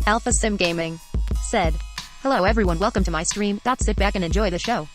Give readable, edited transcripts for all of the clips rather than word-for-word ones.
Alpha Sim Gaming said, "Hello everyone, welcome to my stream. Sit back and enjoy the show."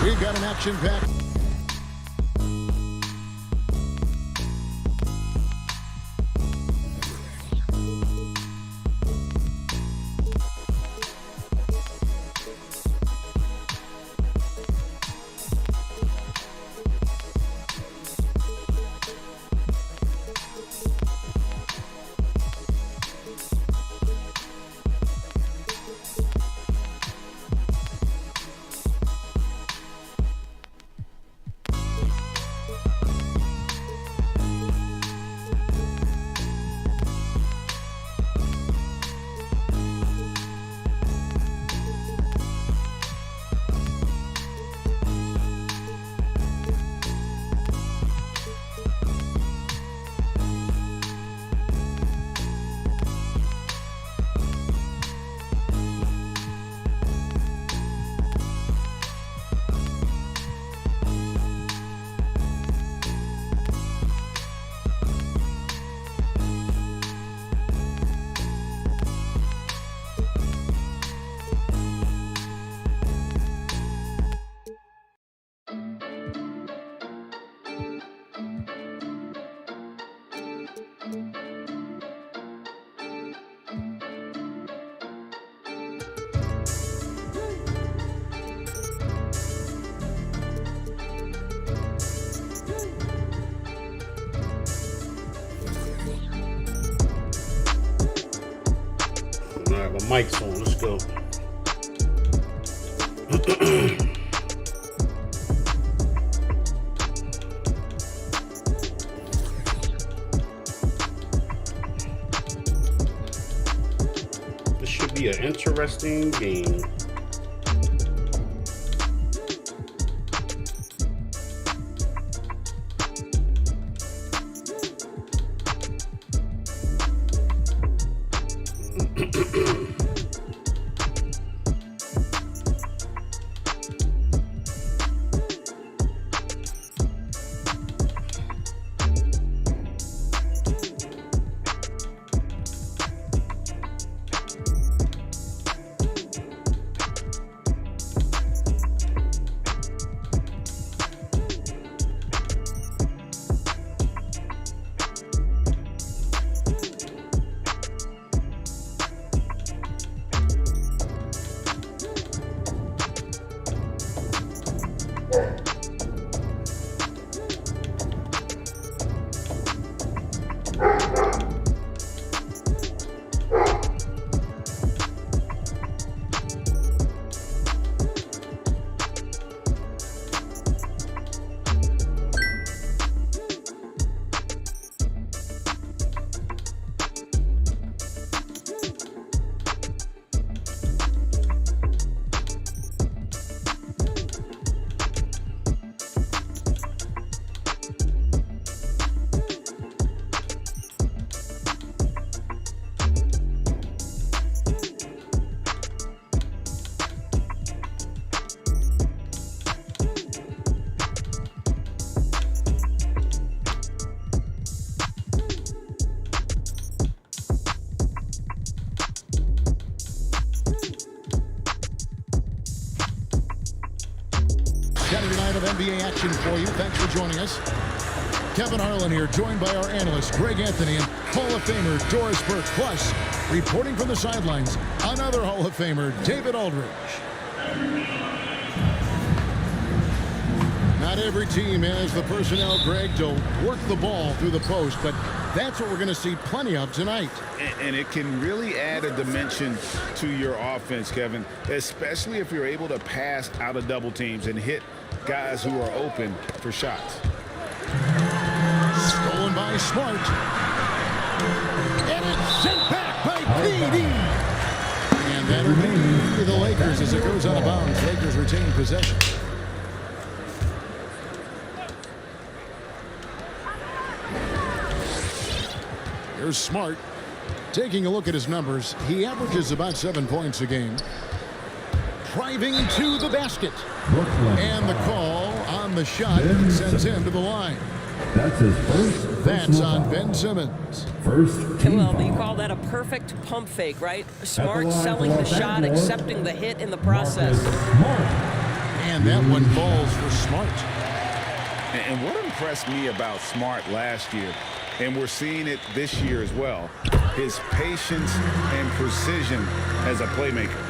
We got an action-packed. Alright, my mic's on. Let's go. This should be an interesting game. night of NBA action for you. Thanks for joining us. Kevin Harlan here, joined by our analyst, Greg Anthony, and Hall of Famer Doris Burke. Plus, reporting from the sidelines, another Hall of Famer, David Aldridge. Not every team has the personnel, Greg, to work the ball through the post, but that's what we're going to see plenty of tonight. And it can really add a dimension to your offense, Kevin, especially if you're able to pass out of double teams and hit guys who are open for shots. Stolen by Smart. And it's sent back by PD. And that'll be the Lakers as it goes out of bounds. Lakers retain possession. Here's Smart. Taking a look at his numbers, he averages about 7 points a game. Driving to the basket. And the call on the shot sends him to the line. That's his first. That's on Ben Simmons. First team Well, foul. you call that a perfect pump fake, right? Smart selling the shot, accepting the hit in the process. And that one falls for Smart. And what impressed me about Smart last year, and we're seeing it this year as well, his patience and precision as a playmaker.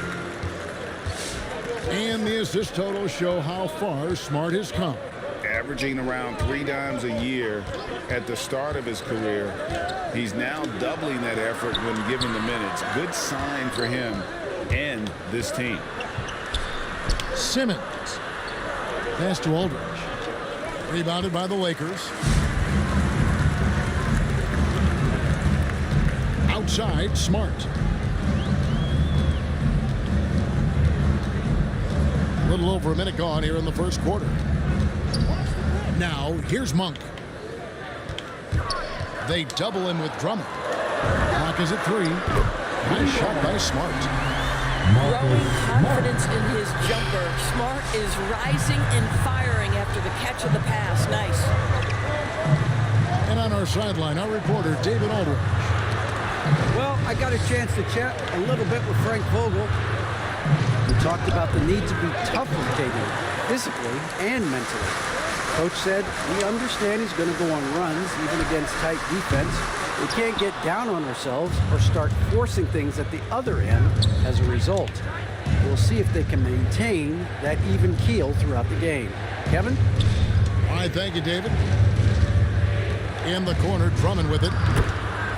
And the assist totals show how far Smart has come. Averaging around 3 dimes a year at the start of his career. He's now doubling that effort when given the minutes. Good sign for him and this team. Simmons. Pass to Aldridge. Rebounded by the Lakers. Outside, Smart. A little over a minute gone here in the first quarter. Now, here's Monk. They double him with Drummond. Clock is at 3. Nice shot by Smart. Growing confidence in his jumper. Smart is rising and firing after the catch of the pass. Nice. And on our sideline, our reporter, David Aldridge. Well, I got a chance to chat a little bit with Frank Vogel. We talked about the need to be tough with KD, physically and mentally. Coach said, we understand he's going to go on runs, even against tight defense. We can't get down on ourselves or start forcing things at the other end as a result. We'll see if they can maintain that even keel throughout the game. Kevin? All right, thank you, David. In the corner, Drummond with it.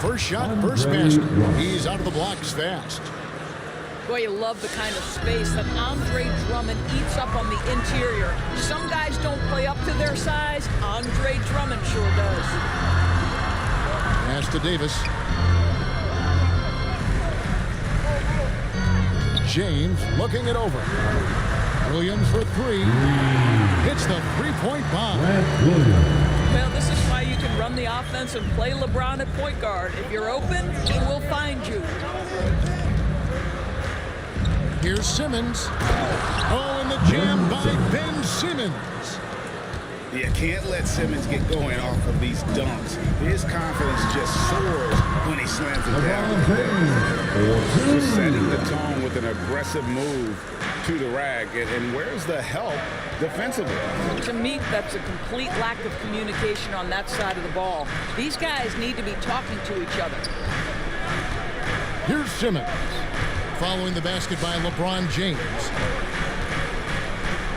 First shot, first basket. He's out of the blocks fast. Boy, you love the kind of space that Andre Drummond eats up on the interior. Some guys don't play up to their size. Andre Drummond sure does. Pass to Davis. James looking it over. Williams for 3. Hits the three-point bomb. Well, this is why you can run the offense and play LeBron at point guard. If you're open, he will find you. Here's Simmons. Oh, and the jam by Ben Simmons. You can't let Simmons get going off of these dunks. His confidence just soars when he slams it down. Just setting the tone with an aggressive move to the rack. And where's the help defensively? To me, that's a complete lack of communication on that side of the ball. These guys need to be talking to each other. Here's Simmons. Following the basket by LeBron James.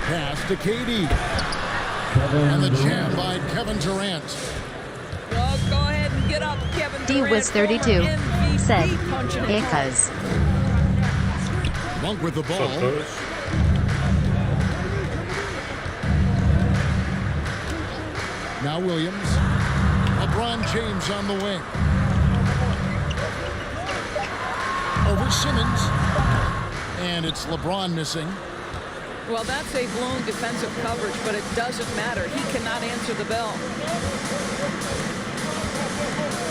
Pass to KD. And the jam by Kevin Durant. Well, go ahead and get up, Kevin Durant. D was 32. MVP Said, punching it. because. Monk with the ball. Now Williams. LeBron James on the wing. Over Simmons. And it's LeBron missing. Well, that's a blown defensive coverage, but it doesn't matter. He cannot answer the bell.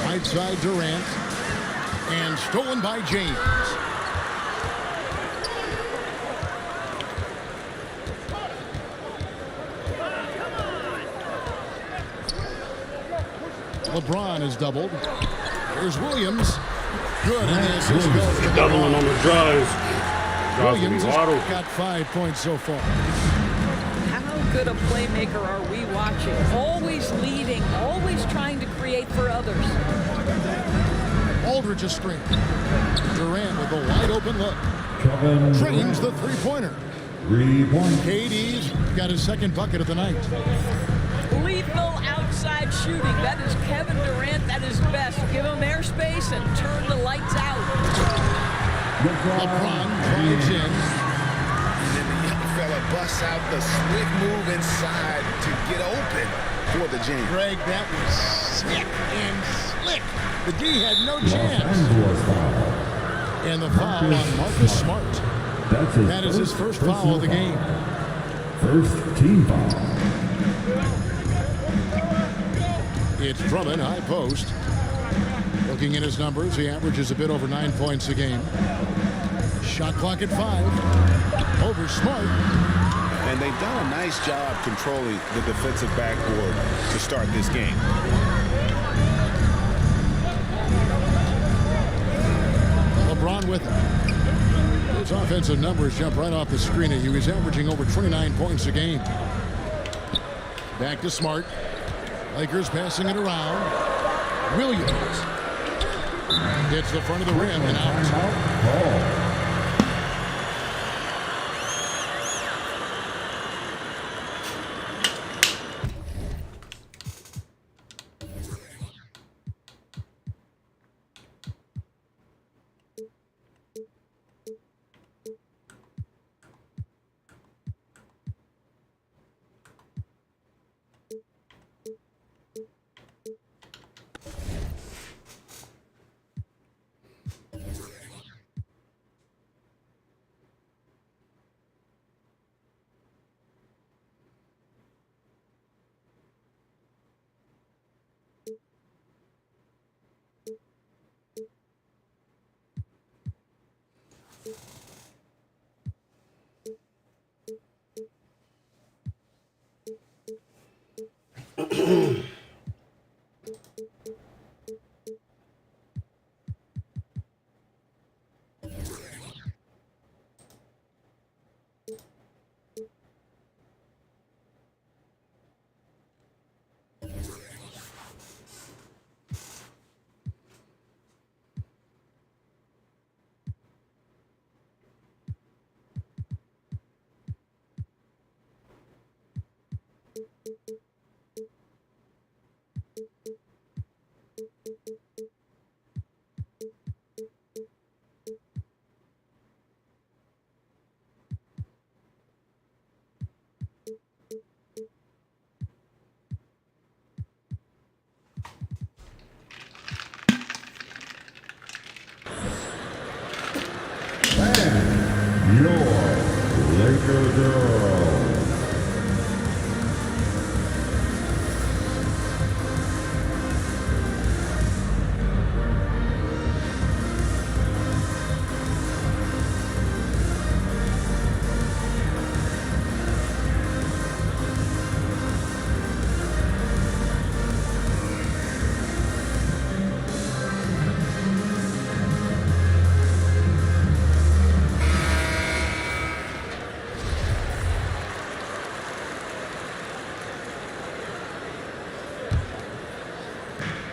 Right side Durant. And stolen by James. LeBron is doubled. Here's Williams. Good. And the assist goes to Doubling on the drives. Williams has got 5 points so far. How good a playmaker are we watching? Always leading, always trying to create for others. Aldridge a screen. Durant with a wide open look. Drains the three-pointer. 3 points. KD's got his second bucket of the night. Lethal outside shooting. That is Kevin Durant at his best. Give him airspace and turn the lights out. LeBron drives in. And then the young fella busts out the slick move inside to get open for the jam. Greg, that was sick and slick. The D had no chance. And the foul on Marcus Smart. That is his first foul of the game. First team foul. It's Drummond, high post. Looking at his numbers, he averages a bit over 9 points a game. Shot clock at 5. Over Smart. And they've done a nice job controlling the defensive backboard to start this game. LeBron with him. His offensive numbers jump right off the screen at you. He's averaging over 29 points a game. Back to Smart. Lakers passing it around. Williams hits the front of the rim and out. Laker girl.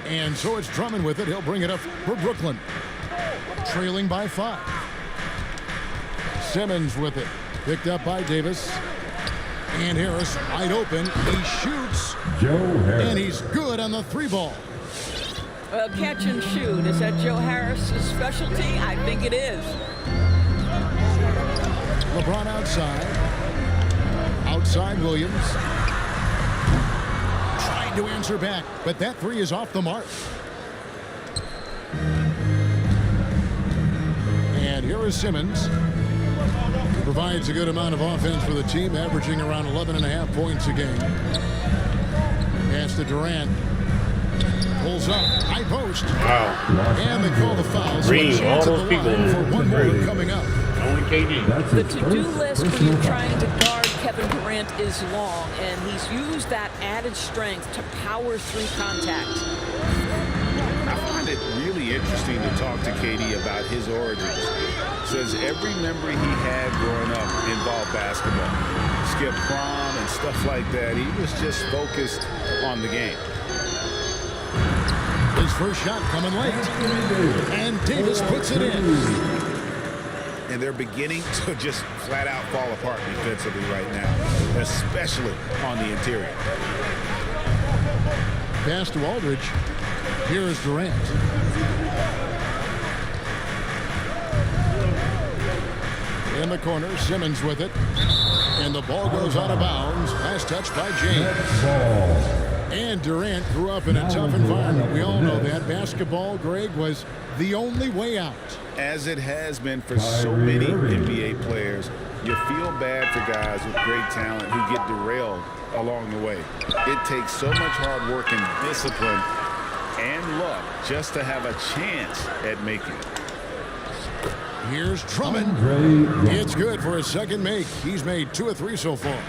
And so it's Drummond with it. He'll bring it up for Brooklyn. Trailing by 5. Simmons with it. Picked up by Davis. And Harris wide open. He shoots. Joe Harris. And he's good on the 3 ball. Well, catch and shoot. Is that Joe Harris's specialty? I think it is. LeBron outside. Outside Williams. Tried to answer back, but that 3 is off the mark. And here is Simmons. He provides a good amount of offense for the team, averaging around 11.5 points a game. Pass to Durant. Pulls up. High post. Wow. And they call the foul. So Green, a chance all at those the people. line for one more coming up. Only KD. The to-do list when you're trying to guard Kevin Durant is long, and he's used that added strength to power through contact. I find it really interesting to talk to KD about his origins. Says every memory he had growing up involved basketball. skip prom and stuff like that. He was just focused on the game. His first shot coming late. And Davis puts it in. And they're beginning to just flat out fall apart defensively right now, especially on the interior. Pass to Aldridge. Here is Durant. In the corner, Simmons with it. And the ball goes out of bounds. Last touch by James. And Durant grew up in a tough environment. We all know that. Basketball, Greg, was the only way out. As it has been for so many NBA players, you feel bad for guys with great talent who get derailed along the way. It takes so much hard work and discipline and luck just to have a chance at making it. Here's Drummond. It's good for his second make. He's made 2 of 3 so far.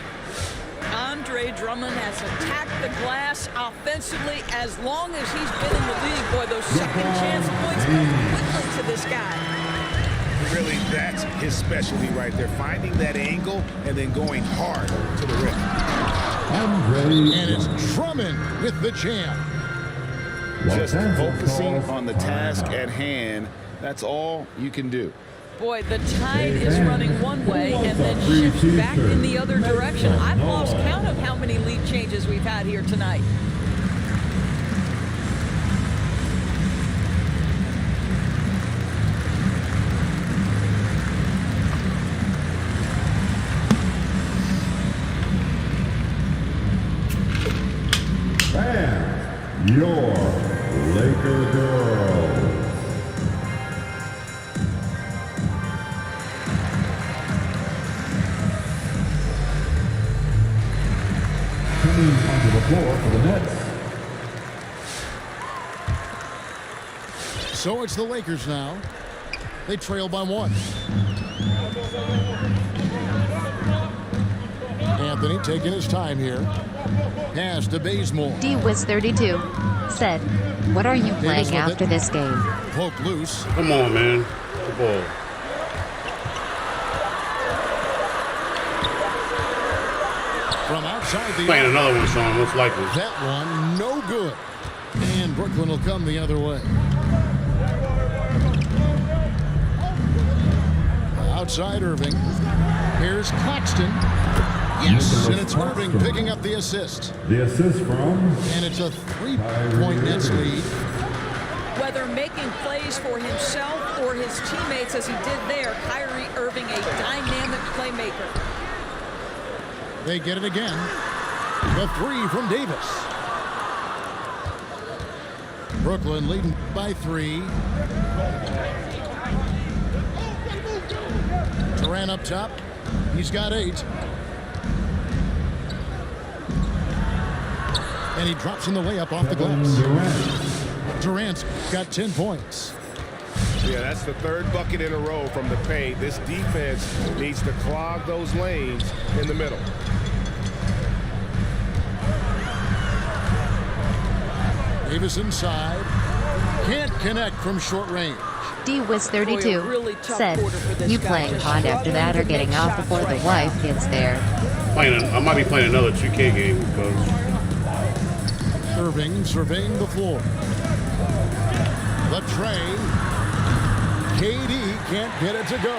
Andre Drummond has attacked the glass offensively as long as he's been in the league. Boy, those second chance points come quickly to this guy. Really, that's his specialty right there. Finding that angle and then going hard to the rim. And it's Drummond with the jam. Just focusing on the task at hand. That's all you can do. Boy, the tide is running one way and then shifts back in the other direction. I've lost count of how many lead changes we've had here tonight. And your Laker girls. Coming onto the floor for the Nets. So it's the Lakers now. They trail by 1. Anthony taking his time here. Pass to Bazemore. DWiz32 said, "What are you playing after this game?" Poke loose. Come on, man. Good ball. From outside the Playing arc. another one, Sean, most likely. That one, no good. And Brooklyn will come the other way. Outside Irving. Here's Claxton. Yes, and it's Irving picking up the assist. The assist from And it's a 3-point Nets lead. Whether making plays for himself or his teammates as he did there, Kyrie Irving, a dynamic playmaker. They get it again. The 3 from Davis. Brooklyn leading by 3. Durant up top. He's got 8. And he drops in the layup off the glass. Durant's got 10 points. Yeah, that's the 3rd bucket in a row from the paint. This defense needs to clog those lanes in the middle. Davis inside. Can't connect from short range. DWiz32 Boy, a really tough said, quarter for this "You guy. playing Just hot after that or struggling to getting make off shots before the right wife gets there?" I might be playing another 2K game because Irving surveying the floor. The tray. KD can't get it to go.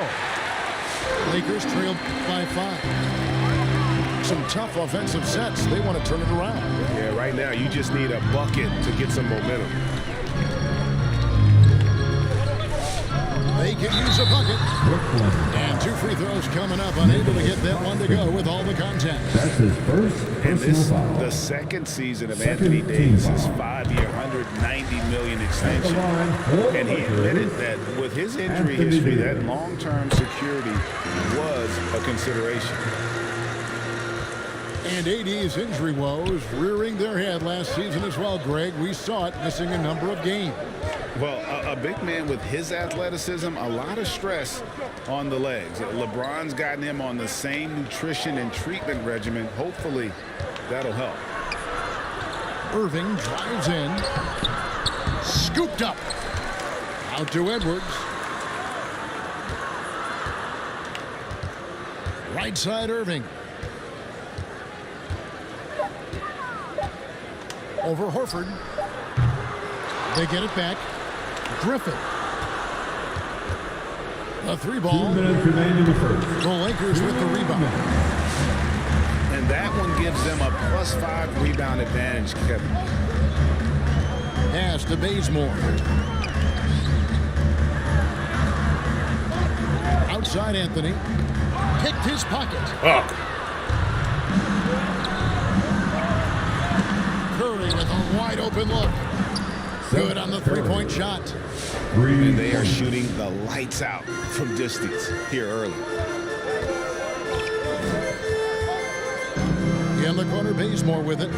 Lakers trail by 5. Some tough offensive sets. They want to turn it around. Yeah, right now you just need a bucket to get some momentum. They can use a bucket. And 2 free throws coming up. Unable to get that one to go with all the contact. That's his first And personal this foul. the second season of Second Anthony team Davis' foul. 5-year, $190 million At the extension. line for And he the admitted Lakers, that with his injury Anthony history, Davis. that long-term security was a consideration. And AD's injury woes rearing their head last season as well, Greg. We saw it missing a number of games. Well, a big man with his athleticism, a lot of stress on the legs. LeBron's gotten him on the same nutrition and treatment regimen. Hopefully, that'll help. Irving drives in. Scooped up. Out to Edwards. Right side Irving. Over Horford. They get it back. Griffin. A 3-ball. 2 minutes remaining in the first. The Lakers with the rebound. And that one gives them a +5 rebound advantage, Kevin. Pass to Bazemore. Outside Anthony. Picked his pocket. Fuck. Curry with a wide open look. Good on the three-point shot. And they are shooting the lights out from distance here early. In the corner, Bazemore with it.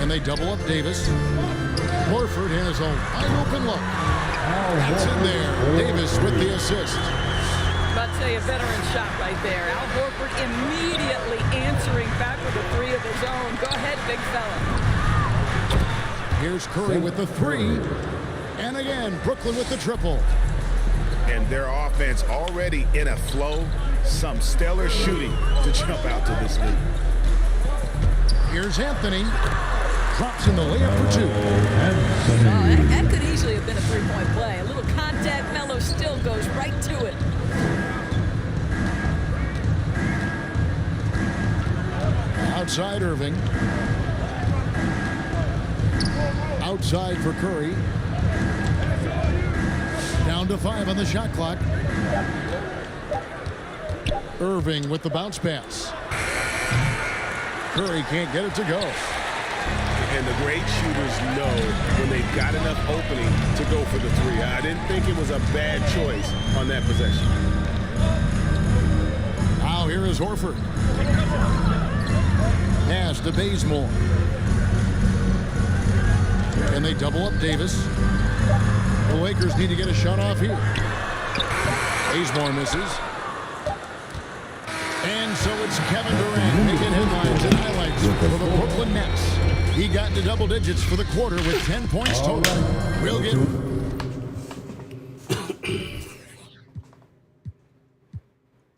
And they double up Davis. Horford has a wide open look. That's in there. Davis with the assist. About to say a veteran shot right there. Al Horford immediately answering back with a 3 of his own. Go ahead, big fella. Here's Curry with the 3. And again, Brooklyn with the triple. And their offense already in a flow. Some stellar shooting to jump out to this lead. Here's Anthony. Drops in the layup for 2. That could easily have been a 3-point play. A little contact, Melo still goes right to it. Outside Irving. Outside for Curry. Down to 5 on the shot clock. Irving with the bounce pass. Curry can't get it to go. And the great shooters know when they've got enough opening to go for the 3. I didn't think it was a bad choice on that possession. Now here is Horford. Pass to Bazemore. And they double up Davis. The Lakers need to get a shot off here. Bazemore misses. And so it's Kevin Durant making headlines and highlights for the Brooklyn Nets. He got into double digits for the quarter with 10 points total. We'll get...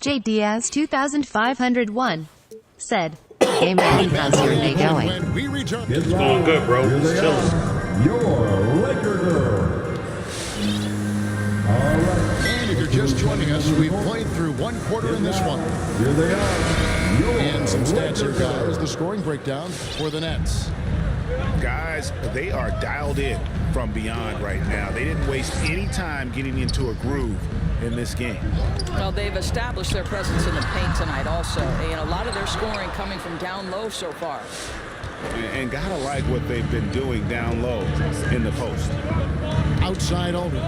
J. Diaz 2501 said, "Hey man, how's your day going?" When we return... It's going good, bro. It's chilling. Your Laker girl. All right. And if you're just joining us, we've played through one quarter in this one. Here they are. Your And some stats here, Laker girl. guys. The scoring breakdown for the Nets. Guys, they are dialed in from beyond right now. They didn't waste any time getting into a groove in this game. Well, they've established their presence in the paint tonight also. And a lot of their scoring coming from down low so far. And gotta like what they've been doing down low in the post. Outside Aldridge.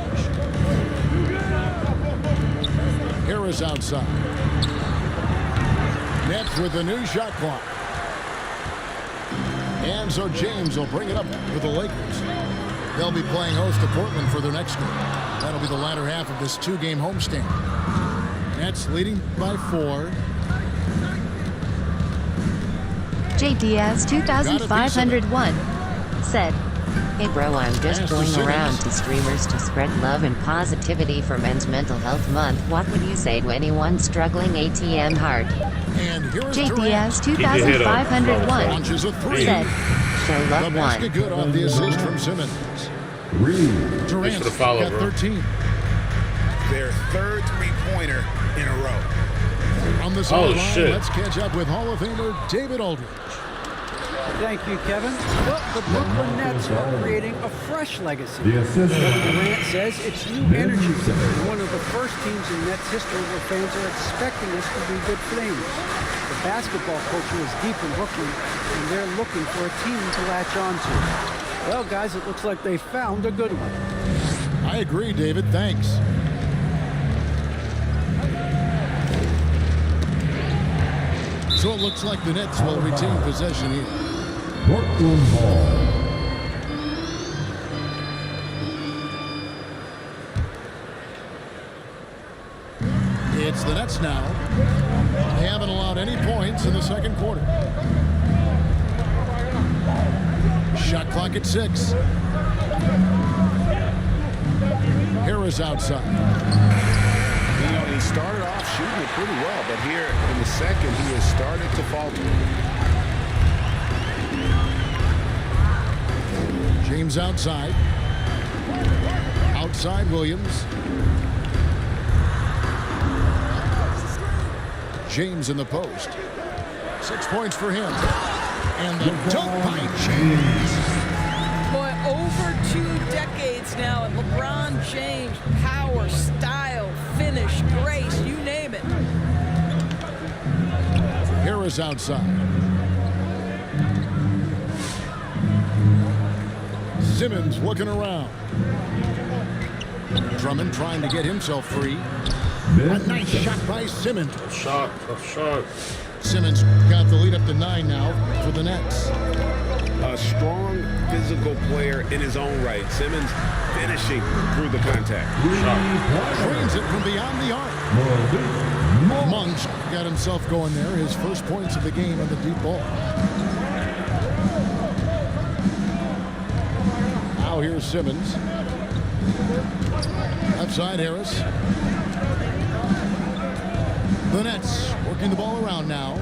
Harris outside. Nets with the new shot clock. And so James will bring it up for the Lakers. They'll be playing host to Portland for their next game. That'll be the latter half of this 2-game homestand. Nets leading by 4. J. Diaz 2501 said, "Hey bro, I'm just going around to streamers to spread love and positivity for Men's Mental Health Month. What would you say to anyone struggling ATM hard?" And here is J. Durant. Diaz 2501 Launches a 3. said, "Show The love basket one." good off the assist from Simmons. Reed. Durant for the follow, got bro. 13. Their third three-pointer in a row. On the sideline, shit. let's catch up with Hall of Famer David Aldridge. Thank you, Kevin. Well, the Brooklyn Nets are creating a fresh legacy. The assistant. Durant says it's new energy. We're one of the first teams in Nets history where fans are expecting us to be good flames. The basketball culture is deep in Brooklyn, and they're looking for a team to latch on to. Well, guys, it looks like they found a good one. I agree, David. Thanks. So it looks like the Nets will retain possession here. Brooklyn ball. It's the Nets now. They haven't allowed any points in the second quarter. Shot clock at 6. Harris outside. You know, he started off shooting it pretty well, but here in the second, he has started to falter. Simmons outside. Outside Williams. James in the post. 6 points for him. And the dunk by James. Boy, over 2 decades now, and LeBron James, power, style, finish, grace, you name it. Harris outside. Simmons looking around. Drummond trying to get himself free. A nice shot by Simmons. Tough shot. Simmons got the lead up to 9 now for the Nets. A strong physical player in his own right. Simmons finishing through the contact. Drains it from beyond the arc. Monks got himself going there. His first points of the game on the deep ball. Now here's Simmons. Outside Harris. The Nets working the ball around now.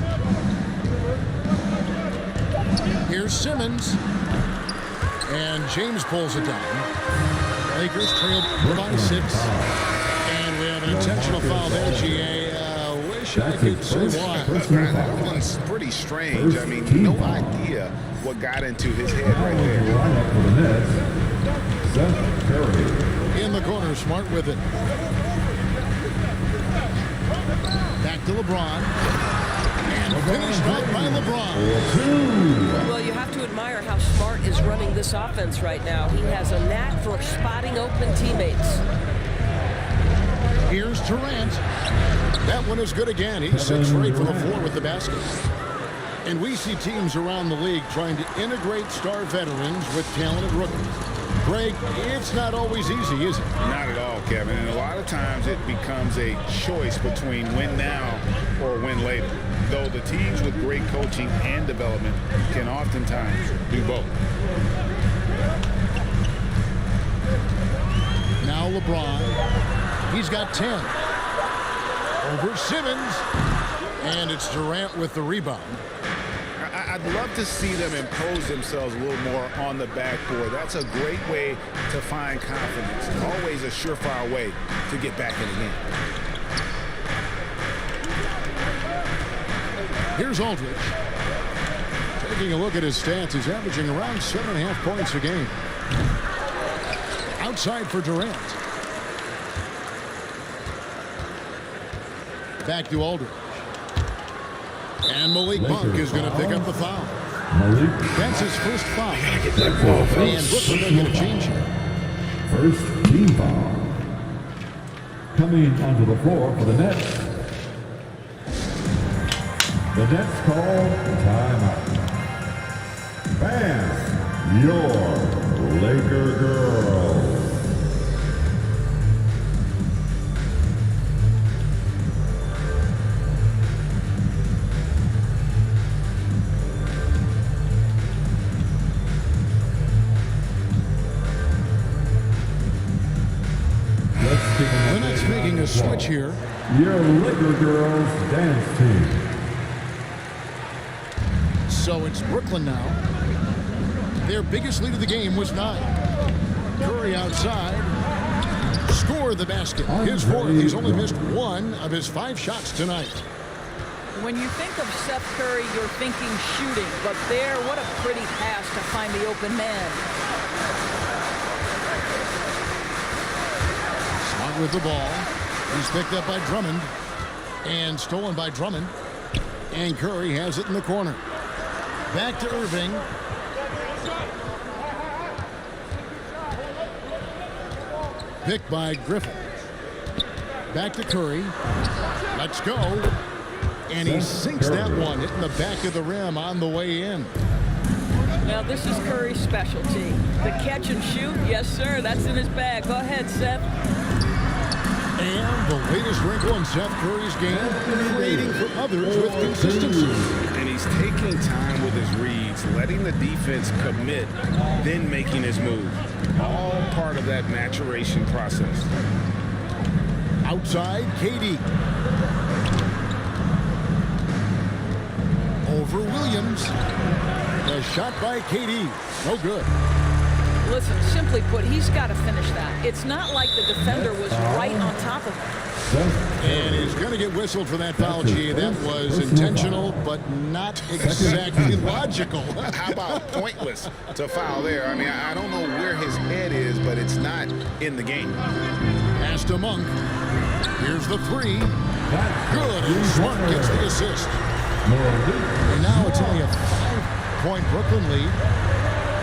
Here's Simmons. And James pulls it down. Lakers trail by 6. And we have an intentional foul there, GA. Wish I could say why. That one's pretty strange. I mean, no idea what got into his head right there. In the corner, Smart with it. Back to LeBron. And finished off by LeBron. Well, you have to admire how Smart is running this offense right now. He has a knack for spotting open teammates. Here's Durant. That one is good again. He's 6 straight from the floor with the basket. And we see teams around the league trying to integrate star veterans with talented rookies. Greg, it's not always easy, is it? Not at all, Kevin. And a lot of times it becomes a choice between win now or win later. Though the teams with great coaching and development can oftentimes do both. Now LeBron. He's got 10. Over Simmons. And it's Durant with the rebound. I'd love to see them impose themselves a little more on the backboard. That's a great way to find confidence. Always a surefire way to get back in the game. Here's Aldridge. Taking a look at his stats, he's averaging around 7.5 points a game. Outside for Durant. Back to Aldridge. And Malik Monk is going to pick up the foul. That's his first foul. And Brooklyn going to get a change here. First team foul. Coming onto the floor for the Nets. The Nets call timeout. Fans, your Laker girls. The Nets making a switch here. Your Laker girls dance team. So it's Brooklyn now. Their biggest lead of the game was 9. Curry outside. Scored the basket. His 4th. He's only missed 1 of his 5 shots tonight. When you think of Seth Curry, you're thinking shooting. But there, what a pretty pass to find the open man. Smart with the ball. He's picked up by Drummond. And stolen by Drummond. And Curry has it in the corner. Back to Irving. Picked by Griffin. Back to Curry. Let's go. And he sinks that one, hitting the back of the rim on the way in. Now, this is Curry's specialty. The catch and shoot, yes, sir, that's in his bag. Go ahead, Seth. And the latest wrinkle in Seth Curry's game, creating for others with consistency. And he's taking time with his reads, letting the defense commit, then making his move. All part of that maturation process. Outside, KD. Over Williams. The shot by KD. No good. Listen, simply put, he's got to finish that. It's not like the defender was right on top of him. And he's going to get whistled for that foul, G. That was intentional, but not exactly logical. How about pointless to foul there? I mean, I don't know where his head is, but it's not in the game. Pass to Monk. Here's the three. Good. And Smart gets the assist. And now it's only a 5-point Brooklyn lead.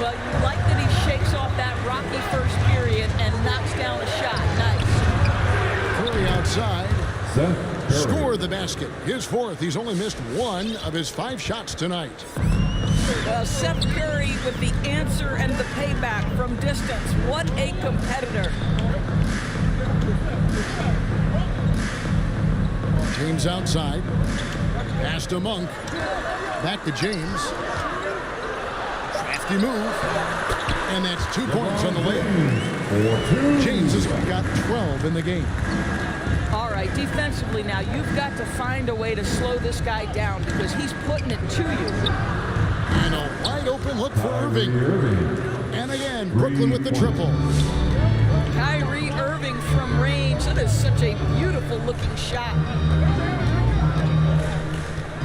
Well, you like that he shakes off that rocky first period and knocks down a shot. Nice. Curry outside. Score the basket. His fourth. He's only missed 1 of his 5 shots tonight. Well, Seth Curry with the answer and the payback from distance. What a competitor. James outside. Pass to Monk. Back to James. Crafty move. And that's 2 points on the layup. James has got 12 in the game. All right, defensively now, you've got to find a way to slow this guy down because he's putting it to you. And a wide open look for Irving. And again, Brooklyn with the triple. Kyrie Irving from range. That is such a beautiful looking shot.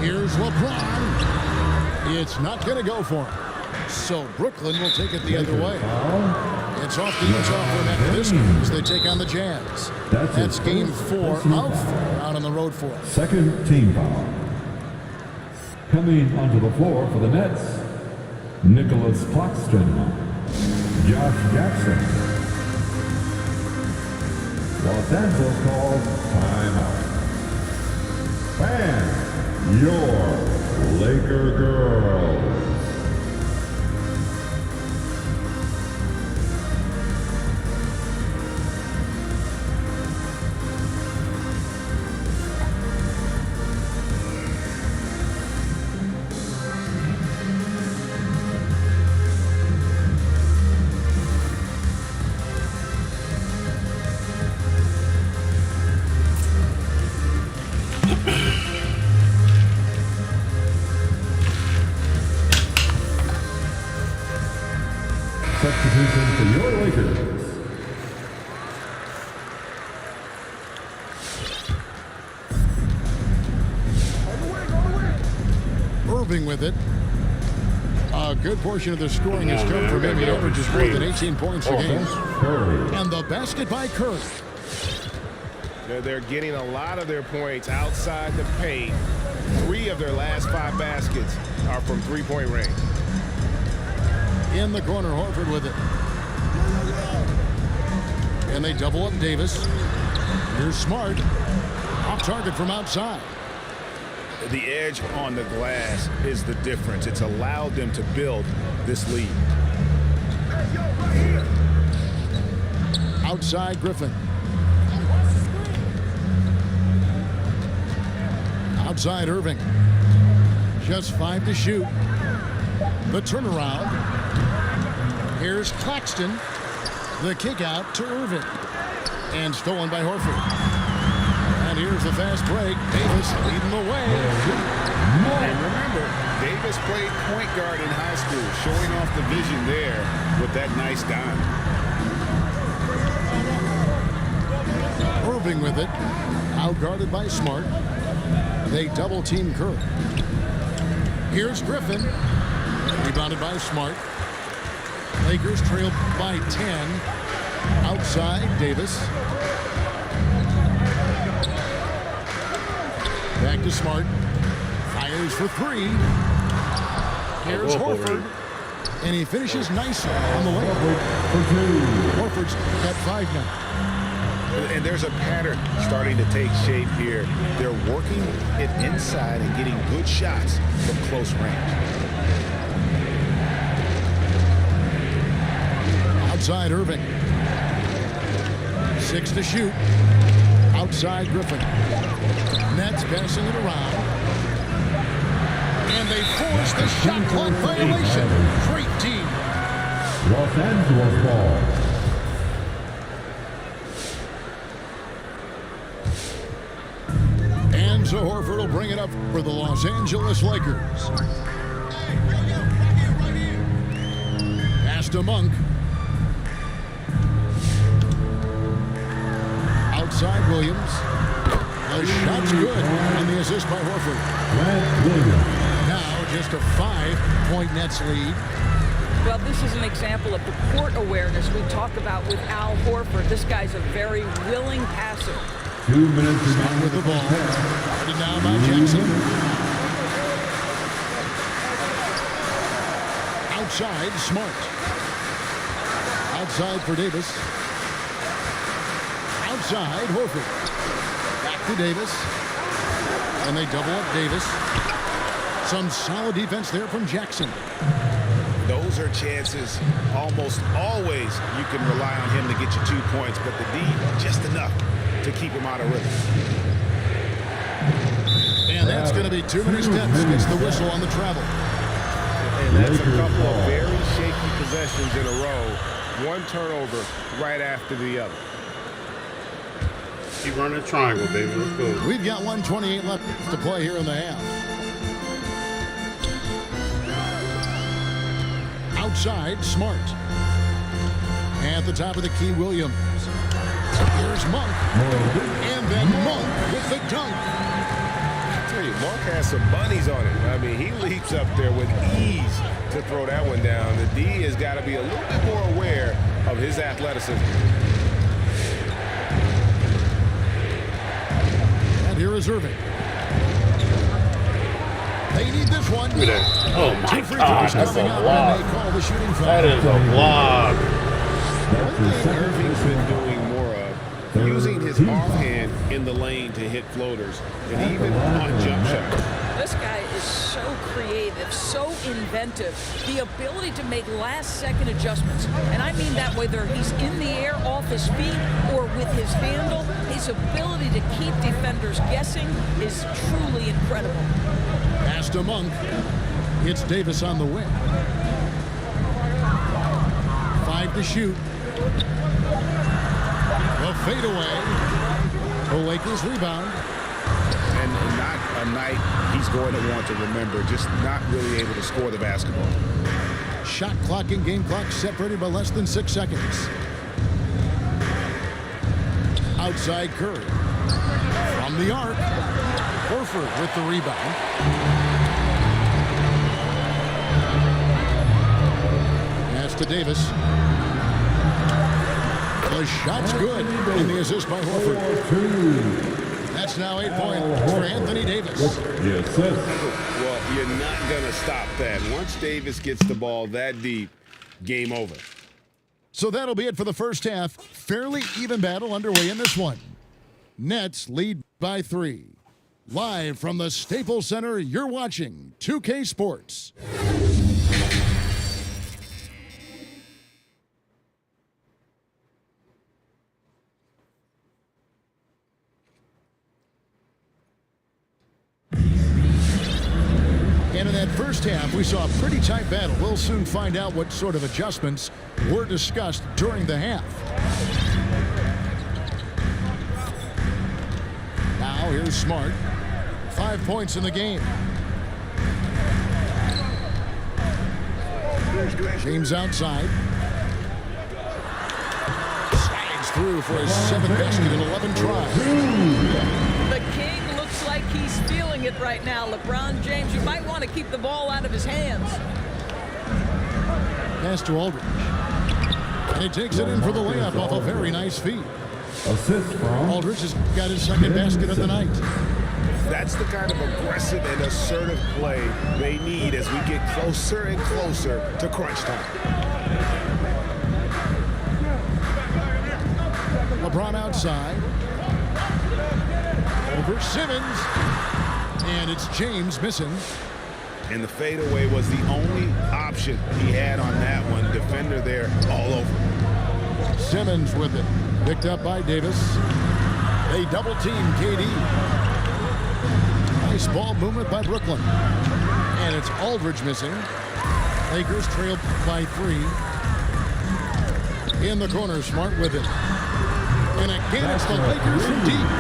Here's LeBron. It's not going to go for him. So Brooklyn will take it the other way. It's off the Utah for after this game as they take on the Jazz. That's game 4 of out on the road for it. Second team foul. Coming onto the floor for the Nets, Nicholas Claxton, Josh Jackson. Los Angeles calls timeout. Fans, your Laker girls. Substitution for your Lakers. Irving with it. A good portion of the scoring has come from him. He averages more than 18 points a game. And the basket by Curry. They're getting a lot of their points outside the paint. 3 of their last 5 baskets are from three-point range. In the corner, Horford with it. And they double up Davis. Here's Smart. Off target from outside. The edge on the glass is the difference. It's allowed them to build this lead. Outside Griffin. Outside Irving. Just 5 to shoot. The turnaround. Here's Claxton. The kick out to Irving. And stolen by Horford. And here's the fast break. Davis leading the way. And remember, Davis played point guard in high school, showing off the vision there with that nice dime. Irving with it. Outguarded by Smart. They double team Curry. Here's Griffin. Rebounded by Smart. Lakers trail by 10. Outside, Davis. Back to Smart. Fires for 3. Here's Horford. And he finishes nicely on the way. Horford's got 5 now. And there's a pattern starting to take shape here. They're working it inside and getting good shots from close range. Outside Irving. 6 to shoot. Outside Griffin. Nets passing it around. And they force the shot clock violation. Great team. Los Angeles ball. And so Horford will bring it up for the Los Angeles Lakers. Pass to Monk. outside Williams. The shot's good on the assist by Horford. Now just a 5-point Nets lead. Well, this is an example of the court awareness we talk about with Al Horford. This guy's a very willing passer. 2 minutes Start with the ball. Started now by Jackson. Outside, Smart. Outside for Davis. Outside, Horford. Back to Davis. And they double up Davis. Some solid defense there from Jackson. Those are chances almost always you can rely on him to get you 2 points, but the D, just enough to keep him out of rhythm. And that's going to be too many steps. Gets the whistle on the travel. And that's a couple of very shaky possessions in a row. One turnover right after the other. Keep running a triangle, baby. Let's go. We've got 1:28 left to play here in the half. Outside, Smart. At the top of the key, Williams. Here's Monk. And then Monk with the dunk. I tell you, Monk has some bunnies on it. I mean, he leaps up there with ease to throw that one down. The D has got to be a little bit more aware of his athleticism. And here is Irving. They need this one. Look at that. Oh my Two free gosh, throws that's a coming up, block. and they call the shooting foul. That is a block. One thing Irving's been doing more of, using his offhand in the lane to hit floaters, and even on jump shots. This guy is so creative, so inventive. The ability to make last-second adjustments. And I mean that whether he's in the air off his feet or with his handle, his ability to keep defenders guessing is truly incredible. Pass to Monk. It's Davis on the wing. 5 to shoot. A fadeaway. The Lakers rebound. And not a night he's going to want to remember, just not really able to score the basketball. Shot clock and game clock separated by less than 6 seconds. Outside Curry. From the arc. Horford with the rebound. Pass to Davis. The shot's good. And the assist by Horford. That's now 8 points for Anthony Davis. Yes, sir. Well, you're not going to stop that. Once Davis gets the ball that deep, game over. So that'll be it for the first half. Fairly even battle underway in this one. Nets lead by 3. Live from the Staples Center, you're watching 2K Sports. And in that first half, we saw a pretty tight battle. We'll soon find out what sort of adjustments were discussed during the half. Now here's Smart. 5 points in the game. James outside. Slides through for his 7th basket in 11 tries. The King looks like he's feeling it right now. LeBron James, you might want to keep the ball out of his hands. Pass to Aldridge. And he takes it in for the layup off a very nice feed. Assist from Aldridge has got his 2nd basket of the night. That's the kind of aggressive and assertive play they need as we get closer and closer to crunch time. LeBron outside. Over Simmons. And it's James missing. And the fadeaway was the only option he had on that one. Defender there all over. Simmons with it. Picked up by Davis. They double team KD. Nice ball movement by Brooklyn. And it's Aldridge missing. Lakers trail by 3. In the corner, Smart with it. And again, it's the Lakers from deep.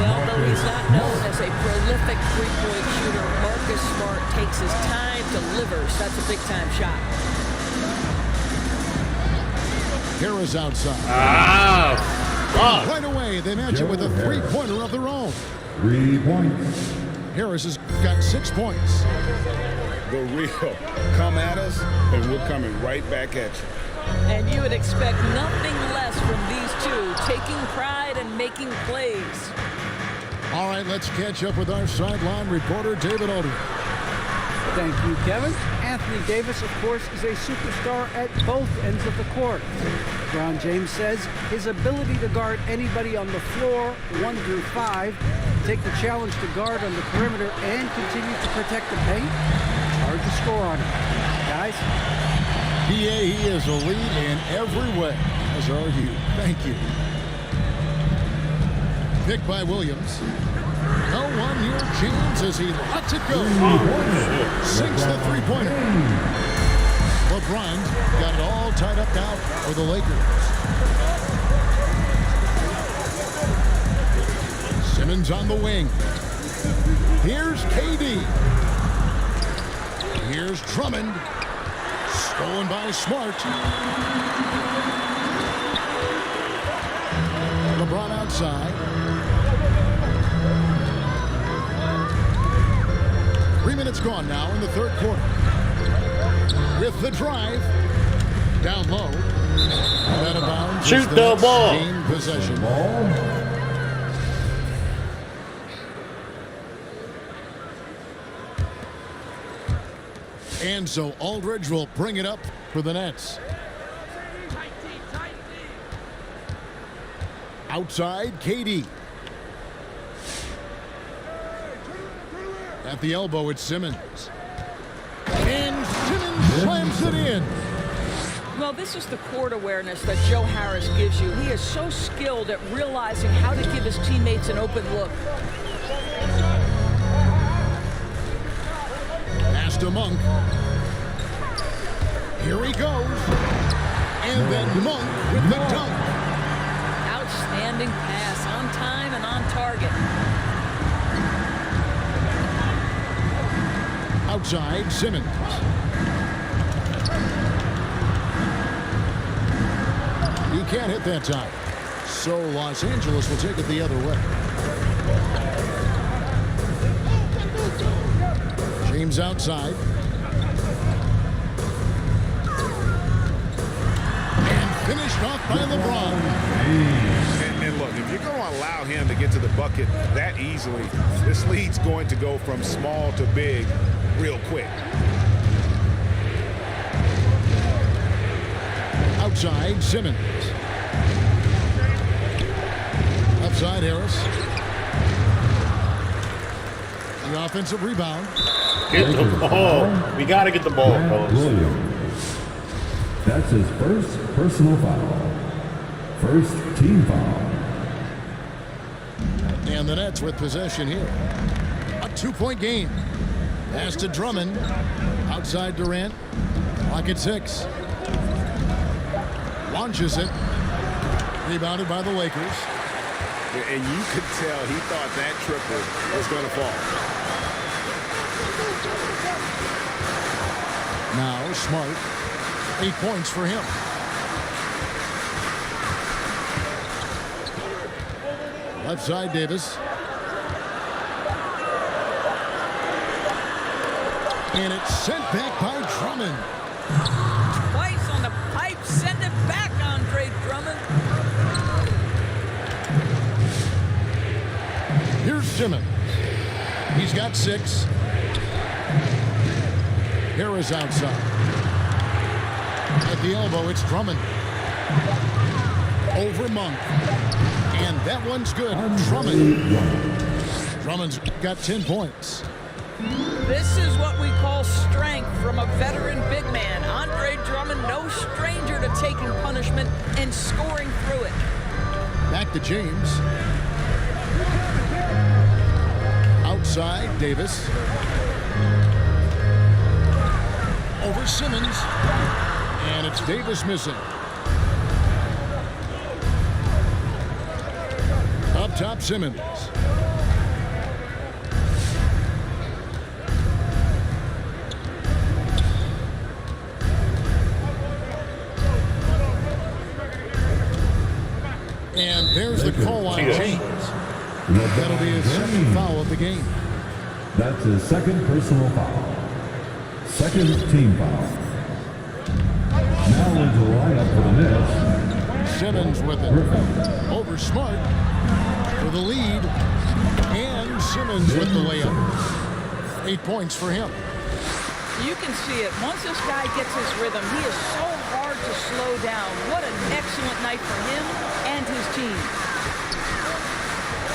Well, though he's not known as a prolific three-point shooter, Marcus Smart takes his time, delivers. That's a big-time shot. Harris outside. Ah! Right away, they match it with a three-pointer of their own. 3 points. Harris has got 6 points. The real. Come at us, and we're coming right back at you. And you would expect nothing less from these two, taking pride and making plays. All right, let's catch up with our sideline reporter, David Aldridge. Thank you, Kevin. Anthony Davis, of course, is a superstar at both ends of the court. LeBron James says his ability to guard anybody on the floor, 1 through 5, take the challenge to guard on the perimeter, and continue to protect the paint, it's hard to score on him. Guys? PA, he is elite in every way, as are you. Thank you. Picked by Williams. No one near James as he lets it go. Sinks the three-pointer. LeBron got it all tied up now for the Lakers. Simmons on the wing. Here's KD. Here's Drummond. Stolen by Smart. LeBron outside. 3 minutes gone now in the third quarter. With the drive. Down low. And out of bounds. Shoot the ball. Game possession. And so Aldridge will bring it up for the Nets. Outside, KD. At the elbow, it's Simmons. And Simmons slams it in. Well, this is the court awareness that Joe Harris gives you. He is so skilled at realizing how to give his teammates an open look. Pass to Monk. Here he goes. And then Monk with the dunk. Outstanding pass, on time and on target. Outside, Simmons. He can't hit that time. So Los Angeles will take it the other way. James outside. And finished off by LeBron. And look, if you're going to allow him to get to the bucket that easily, this lead's going to go from small to big real quick. Outside, Simmons. Outside, Harris. The offensive rebound. Get the ball. We got to get the ball, fellas. Williams. That's his first personal foul. First team foul. And the Nets with possession here. A 2-point game. Pass to Drummond. Outside Durant. Clock at 6. Launches it. Rebounded by the Lakers. And you could tell he thought that triple was going to fall. Now Smart. 8 points for him. Left side, Davis. And it's sent back by Drummond. Twice on the pipe, send it back, Andre Drummond. Here's Simmons. He's got 6. Harris outside. At the elbow, it's Drummond. Over Monk. And that one's good. Drummond's got 10 points. This is what we call strength from a veteran big man. Andre Drummond, no stranger to taking punishment and scoring through it. Back to James. Outside, Davis. Over Simmons. And it's Davis missing. Up top, Simmons. And there's the call on Cheers. James. That'll be his second foul of the game. That's his second personal foul. Second team foul. Now into the lineup for the Nets. Simmons with it. Over Smart for the lead. And Simmons with the layup. 8 points for him. You can see it. Once this guy gets his rhythm, he is so hard to slow down. What an excellent night for him and his team.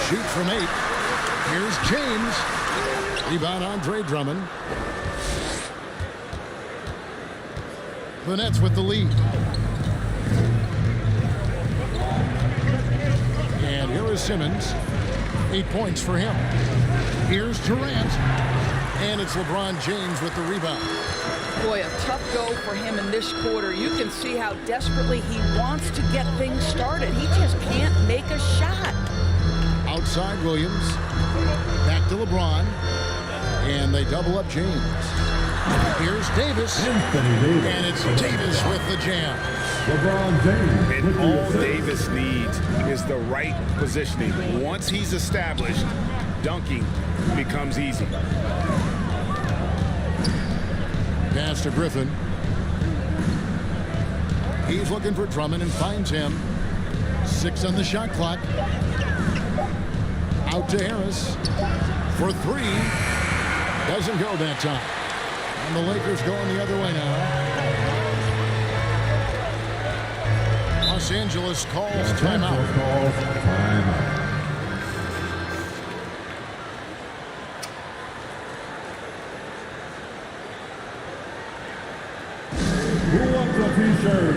Shoot from 8. Here's James. Rebound Andre Drummond. The Nets with the lead. And here is Simmons. 8 points for him. Here's Durant. And it's LeBron James with the rebound. Boy, a tough go for him in this quarter. You can see how desperately he wants to get things started. He just can't make a shot. Outside Williams. Back to LeBron. And they double up James. Here's Davis. And it's Davis with the jam. LeBron James. And all Davis needs is the right positioning. Once he's established, dunking becomes easy. Pass to Griffin. He's looking for Drummond and finds him. 6 on the shot clock. Out to Harris for 3. Doesn't go that time. And the Lakers going the other way now. Los Angeles calls timeout. Who wants a t-shirt?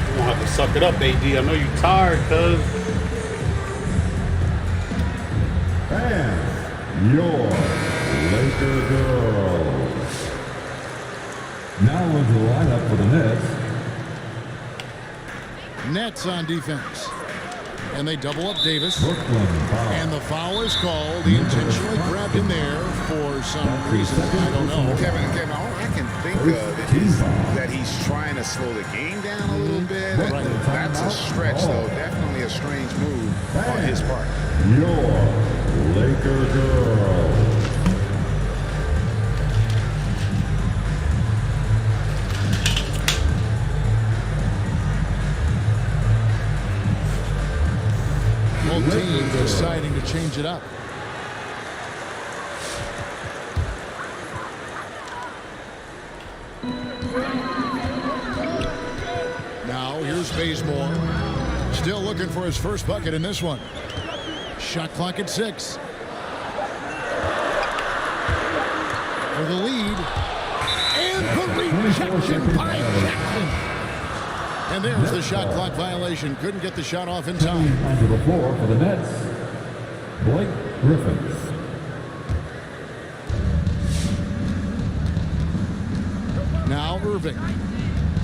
You're gonna have to suck it up, AD. I know you're tired, cuz. And your Laker girls. Now into the lineup for the Nets. Nets on defense. And they double up Davis. Brooklyn foul. And the foul is called. He intentionally grabbed him there for some reason. I don't know. Kevin, all I can think of is that he's trying to slow the game down a little bit. That's a stretch, though. Definitely a strange move on his part. Your Laker girls. Both teams deciding to change it up. Now here's Bazemore. Still looking for his first bucket in this one. Shot clock at 6. For the lead. And the rejection by Jackson. And there's the shot clock violation. Couldn't get the shot off in time. Onto the floor for the Nets. Blake Griffin. Now Irving.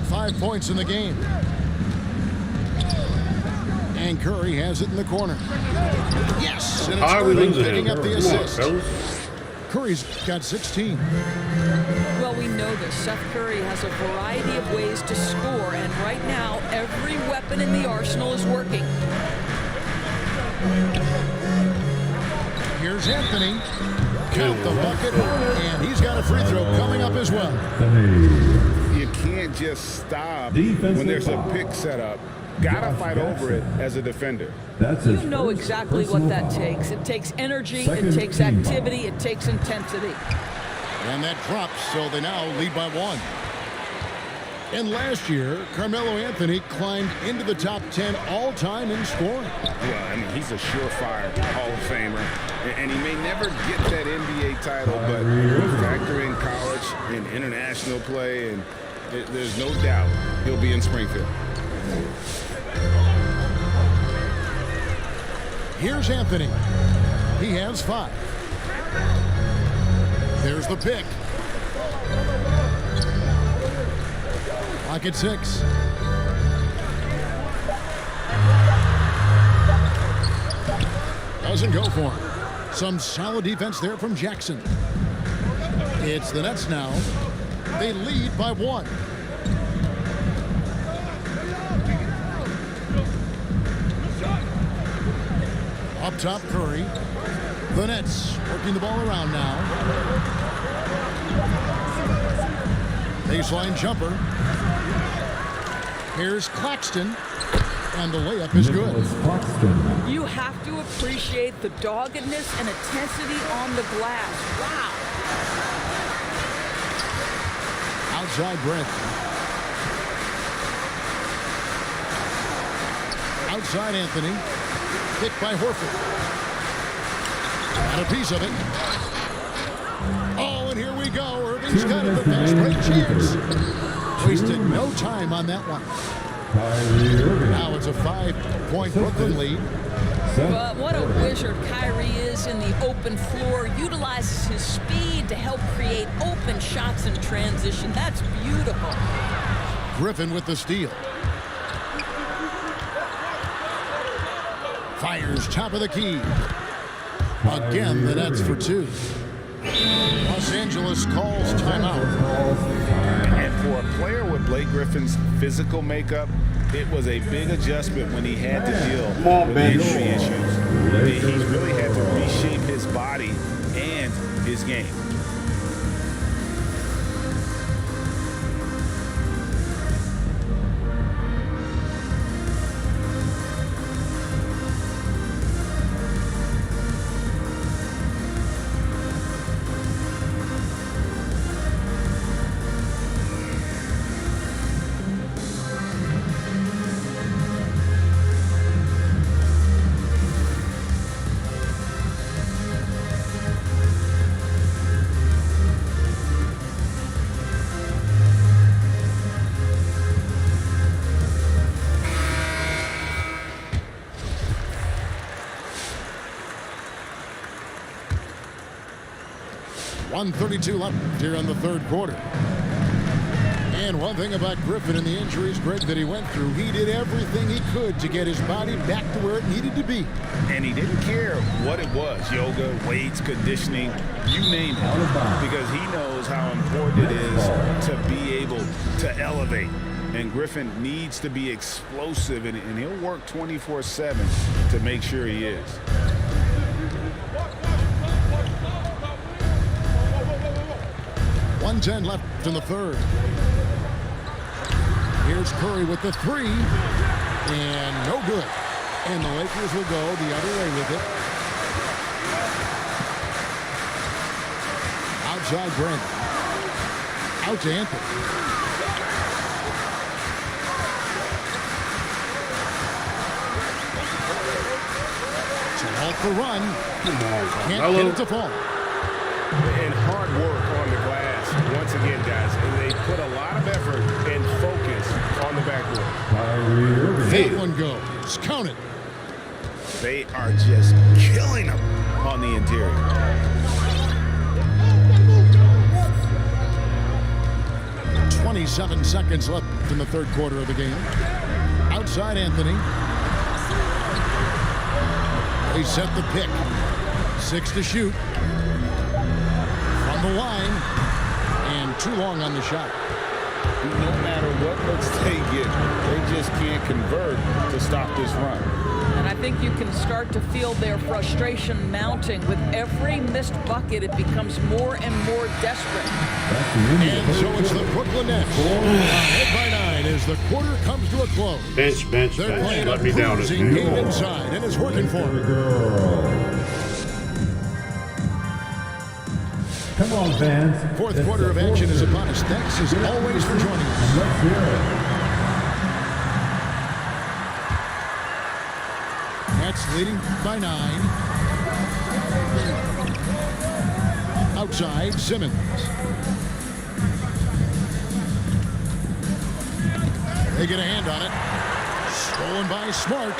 5 points in the game. And Curry has it in the corner. Yes! And it's How are we Irving losing picking him? up the Come on, assist. fellas. Curry's got 16. Well, we know this. Seth Curry has a variety of ways to score, and right now, every weapon in the arsenal is working. Here's Anthony. Count the bucket, and he's got a free throw coming up as well. You can't just stop Defensive when there's a foul. pick set up. Gotta fight over it as a defender. That's You his know first exactly what personal that foul. takes. It takes energy, Second it takes team foul. activity, it takes intensity. And that drops, so they now lead by 1. And last year, Carmelo Anthony climbed into the top 10 all-time in scoring. Well, I mean, he's a surefire Hall of Famer, and he may never get that NBA title, but you factor in college and international play, and there's no doubt he'll be in Springfield. Here's Anthony. He has 5. There's the pick. Clock at 6. doesn't go for him. Some solid defense there from Jackson. It's the Nets now. They lead by 1. Up top, Curry. The Nets working the ball around now. Baseline jumper. Here's Claxton. And the layup is good. You have to appreciate the doggedness and intensity on the glass. Wow. Outside Brent. Outside Anthony. Picked by Horford. And a piece of it. Oh, and here we go. Irving's got it. The fast break chance. Wasted no time on that one. Now it's a 5-point Brooklyn lead. But what a wizard Kyrie is in the open floor. Utilizes his speed to help create open shots in transition. That's beautiful. Griffin with the steal. Fires top of the key. Again, the Nets for 2. Los Angeles calls timeout. And for a player with Blake Griffin's physical makeup, it was a big adjustment when he had to deal with injury issues. He's really had to reshape his body and his game. .132 left here in the third quarter. And one thing about Griffin and the injuries, Greg, that he went through, he did everything he could to get his body back to where it needed to be. And he didn't care what it was, yoga, weights, conditioning, you name it, because he knows how important it is to be able to elevate. And Griffin needs to be explosive, and he'll work 24/7 to make sure he is. .110 left in the third. Here's Curry with the 3. And no good. And the Lakers will go the other way with it. Outside Brent. Out to Anthony. To halt the run. Can't get it to fall. And hard work on the glass once again, guys. And they put a lot of effort and focus on the backboard. That one goes. Count it. They are just killing them on the interior. .27 seconds left in the third quarter of the game. Outside Anthony. They set the pick. 6 to shoot. From the line. And too long on the shot. No matter what looks they get, they just can't convert to stop this run. And I think you can start to feel their frustration mounting. With every missed bucket, it becomes more and more desperate. And so it's the Brooklyn Nets ahead by 9 as the quarter comes to a close. Bench. They're playing Let a me down. cruising game inside, and it's working for them. Come on, fans. Fourth quarter of action is upon us. Thanks as always for joining us. Let's hear it. Nets leading by 9. Outside, Simmons. They get a hand on it. Stolen by Smart.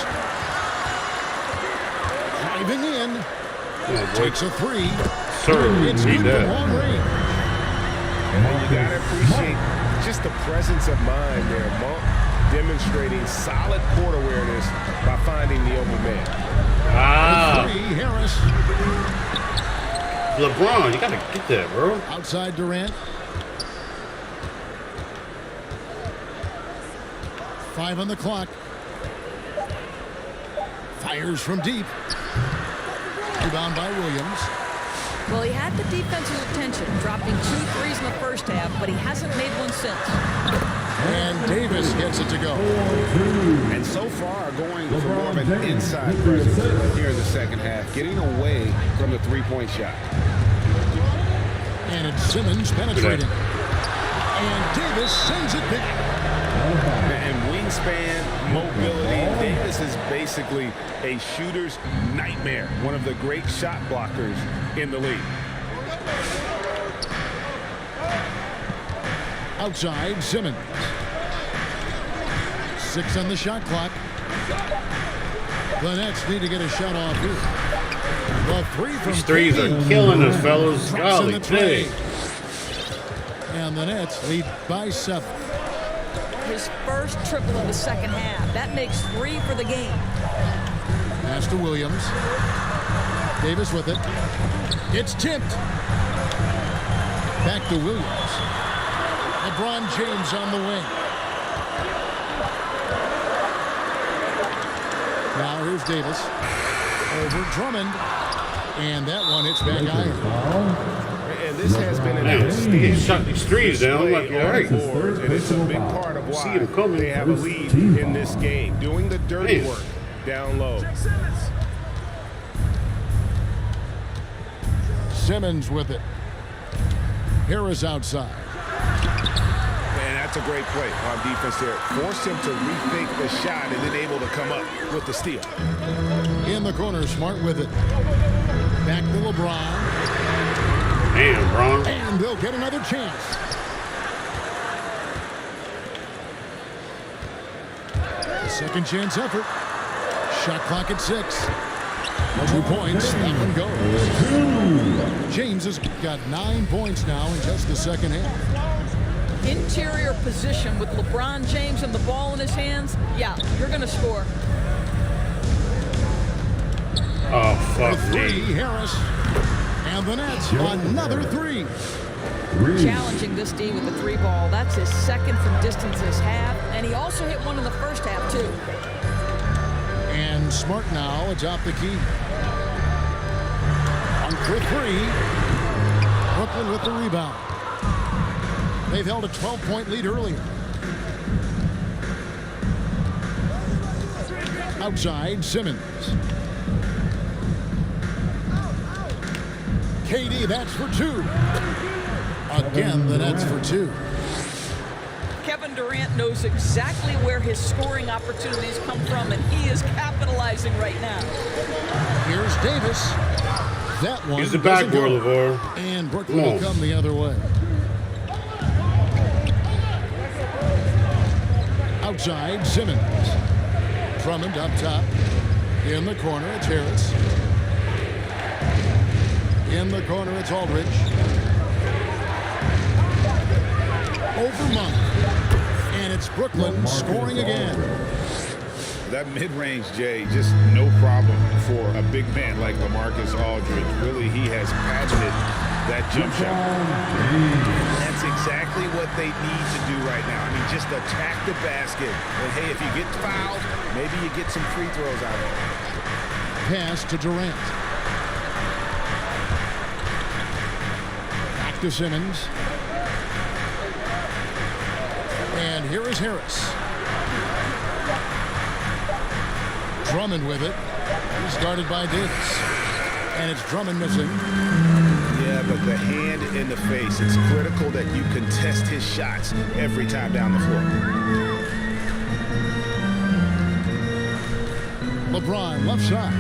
Driving in. Takes a 3. It's good from long range. And you got to appreciate just the presence of mind there, Monk. demonstrating solid court awareness by finding the open man. Ah, Three, Harris. LeBron, you gotta get that, bro. Outside Durant. 5 on the clock. Fires from deep. Rebound by Williams. Well, he had the defense's attention, dropping 2 threes in the first half, but he hasn't made one since. And Davis gets it to go. And so far, going for more of an inside presence here in the second half, getting away from the three-point shot. And it's Simmons penetrating. And Davis sends it back. And wingspan, mobility, Davis is basically a shooter's nightmare. One of the great shot blockers in the league. Outside, Simmons. 6 on the shot clock. The Nets need to get a shot off here. The three from These threes are KD. killing us, fellas. Drops in Golly, the tray. dang. And the Nets lead by 7. His first triple in the second half. That makes 3 for the game. Pass to Williams. Davis with it. It's tipped. Back to Williams. LeBron James on the wing. Now here's Davis. Over Drummond. And that one hits back iron. And this has been an Man, outstanding he shot these threes down. I'm like, display all on right. the boards, and it's a big part of See why him coming. they have a lead in this game, doing the dirty work down low. Simmons with it. Harris outside. And that's a great play on defense there. Forced him to rethink the shot and then able to come up with the steal. In the corner, Smart with it. Back to LeBron. Damn, Bron. And they'll get another chance. A second chance effort. Shot clock at 6. 2 points. That one goes. James has got 9 points now in just the second half. Interior position with LeBron James and the ball in his hands. Yeah, you're going to score. Oh, fuck The 3, me. Harris. And the Nets, another 3. Challenging this D with the 3 ball. That's his second from distance this half. And he also hit one in the first half, too. And Smart now atop the key. On for 3. Brooklyn with the rebound. They've held a 12-point lead earlier. Outside, Simmons. KD, that's for 2. Again, the Nets for 2. Kevin Durant knows exactly where his scoring opportunities come from, and he is capitalizing right now. Here's Davis. That one Use the doesn't backboard, go. LeVar. And Brooklyn will come the other way. Outside, Simmons. Drummond up top. In the corner, it's Harris. In the corner, it's Aldridge. Over Monk. And it's Brooklyn scoring again. That mid-range, Jay, just no problem for a big man like LaMarcus Aldridge. Really, he has patented that jump shot. That's exactly what they need to do right now. I mean, just attack the basket. And, hey, if you get fouled, maybe you get some free throws out of it. Pass to Durant. Back to Simmons. And here is Harris. Drummond with it. He's guarded by Davis. And it's Drummond missing. Yeah, but the hand in the face, it's critical that you contest his shots every time down the floor. LeBron, left side.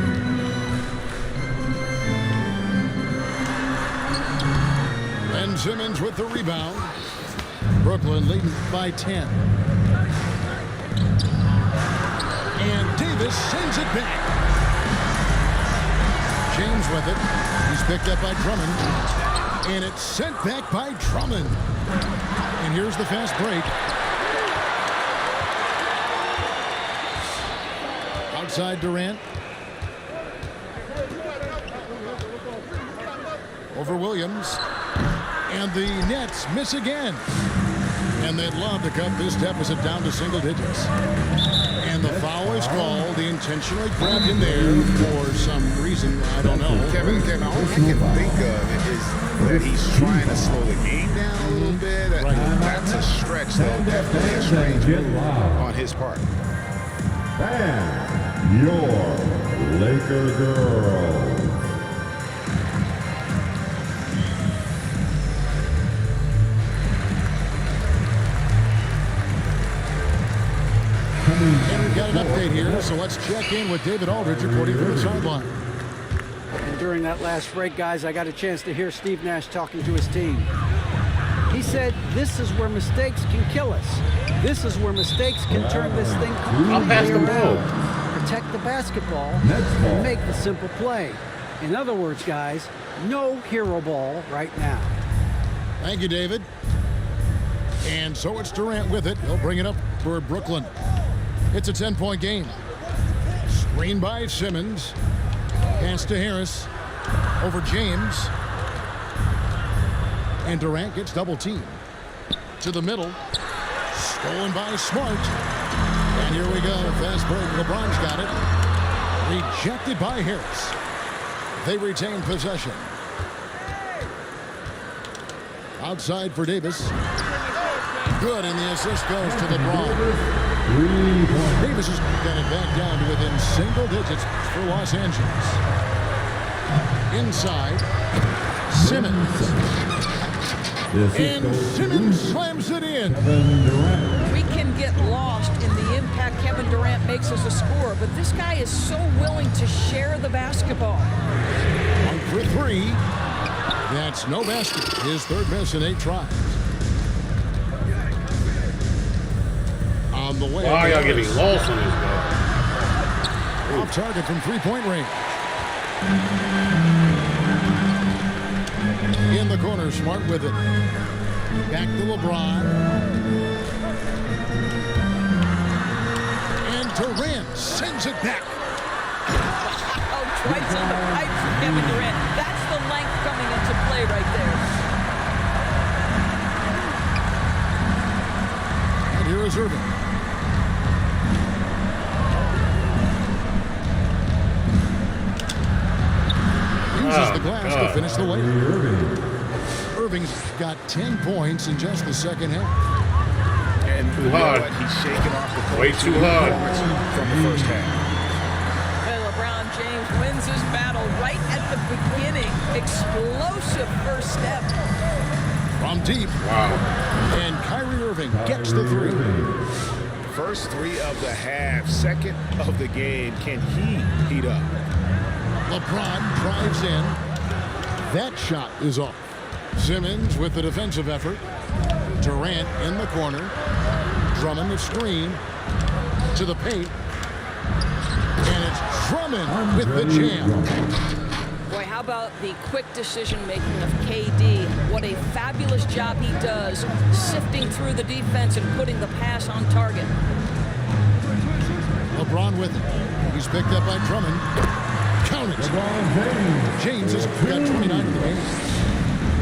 Ben Simmons with the rebound. Brooklyn leading by 10. And Davis sends it back. James with it. He's picked up by Drummond. And it's sent back by Drummond. And here's the fast break. Outside Durant. Over Williams. And the Nets miss again. And they'd love to cut this deficit down to single digits. And the foul is called. They intentionally grabbed him there for some reason. I don't know. Kevin, all I can think of is that he's trying to slow the game down a little bit. That's a stretch, though. Definitely a strange move on his part. And your Laker girls. And we've got an update here, so let's check in with David Aldridge reporting from the sideline. And during that last break, guys, I got a chance to hear Steve Nash talking to his team. He said, this is where mistakes can kill us. This is where mistakes can turn this thing completely around. Protect the basketball and make the simple play. In other words, guys, no hero ball right now. Thank you, David. And so it's Durant with it. He'll bring it up for Brooklyn. It's a 10-point game. Screen by Simmons. Pass to Harris. Over James. And Durant gets double teamed. To the middle. Stolen by Smart. And here we go. Fast break. LeBron's got it. Rejected by Harris. They retain possession. Outside for Davis. Good, and the assist goes to LeBron. Davis has got it back down to within single digits for Los Angeles. Inside, Simmons. And Simmons slams it in. We can get lost in the impact Kevin Durant makes as a scorer, but this guy is so willing to share the basketball. 1 for 3. That's no basket. His third miss in 8 tries. On the way. Wow, y'all getting lost on this guy. Off target from 3-point range. In the corner, Smart with it. Back to LeBron. And Durant sends it back. Oh, twice on the pipe for Kevin Durant. That's the length coming into play right there. And here is Irving. Uses the glass to finish the layup. Irving's got 10 points in just the second half. And too hard. He's shaking off the court. Way too hard. From the first half. And LeBron James wins his battle right at the beginning. Explosive first step. From deep. Wow. And Kyrie Irving gets the 3. First 3 of the half. Second of the game. Can he heat up? LeBron drives in. That shot is off. Simmons with the defensive effort. Durant in the corner. Drummond the screen. To the paint. And it's Drummond with the jam. Boy, how about the quick decision-making of KD? What a fabulous job he does sifting through the defense and putting the pass on target. LeBron with it. He's picked up by Drummond. Count it. James has got 29 in the game.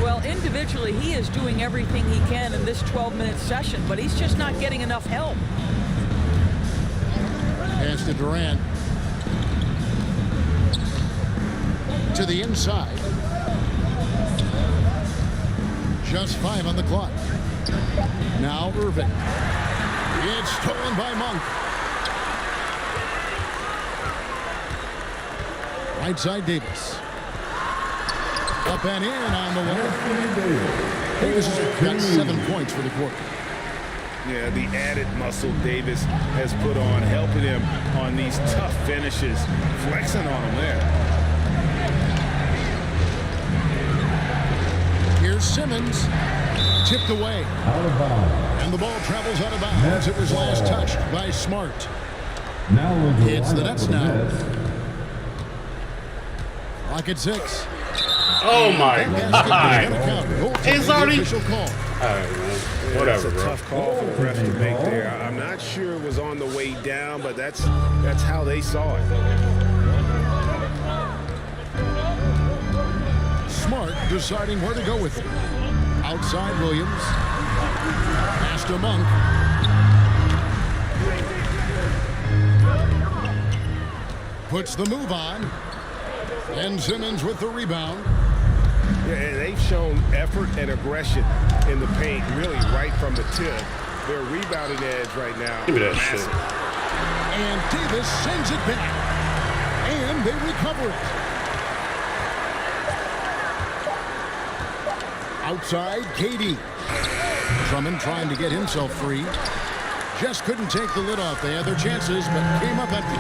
Well, individually, he is doing everything he can in this 12-minute session, but he's just not getting enough help. Pass to Durant. To the inside. Just 5 on the clock. Now Irving. It's stolen by Monk. Right side Davis. Up and in on the way. Davis has got 7 points for the quarter. Yeah, the added muscle Davis has put on, helping him on these tough finishes, flexing on him there. Here's Simmons. Tipped away. Out of bounds. And the ball travels out of bounds. It was last touched by Smart. Now It's the Nets now. Clock at 6. Oh my God. It's already. official call. All right, man. Whatever, That's a bro. tough call for the ref to make there. I'm not not sure it was on the way down, but that's how they saw it. Smart deciding where to go with it. Outside Williams. Pass to Monk. Puts the move on. And Simmons with the rebound. Yeah, and they've shown effort and aggression in the paint, really right from the tip. Their rebounding edge right now. Give me that shit. And Davis sends it back. And they recover it. Outside, KD. Drummond trying to get himself free. Just couldn't take the lid off. They had their chances, but came up empty.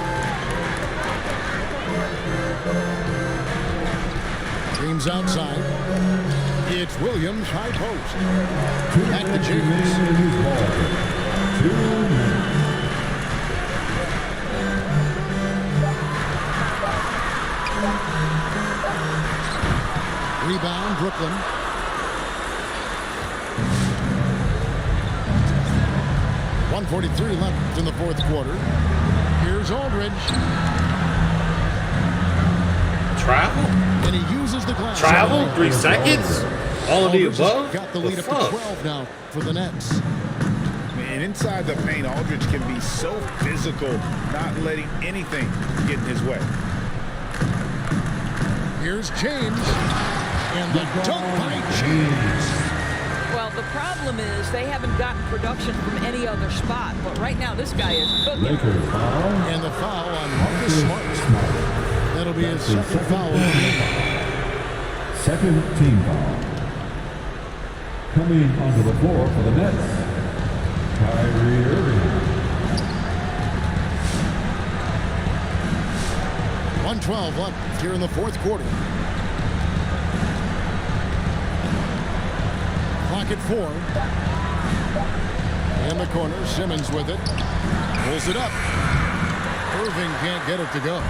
James outside. It's Williams, high post. Back to James. Rebound, Brooklyn. .143 left in the fourth quarter. Here's Aldridge. Travel? And he uses the glass. Travel? 3 seconds? All of the above? Got the lead up to 12 now for the Nets. And inside the paint, Aldridge can be so physical, not letting anything get in his way. Here's James. And the dunk by James. Well, the problem is they haven't gotten production from any other spot. But right now, this guy is cooking. And the foul on Marcus Smart. That'll be his second foul. Second team foul. Coming onto the floor for the Nets, Kyrie Irving. 1:12 left here in the fourth quarter. Clock at 4. In the corner, Simmons with it. Pulls it up. Irving can't get it to go.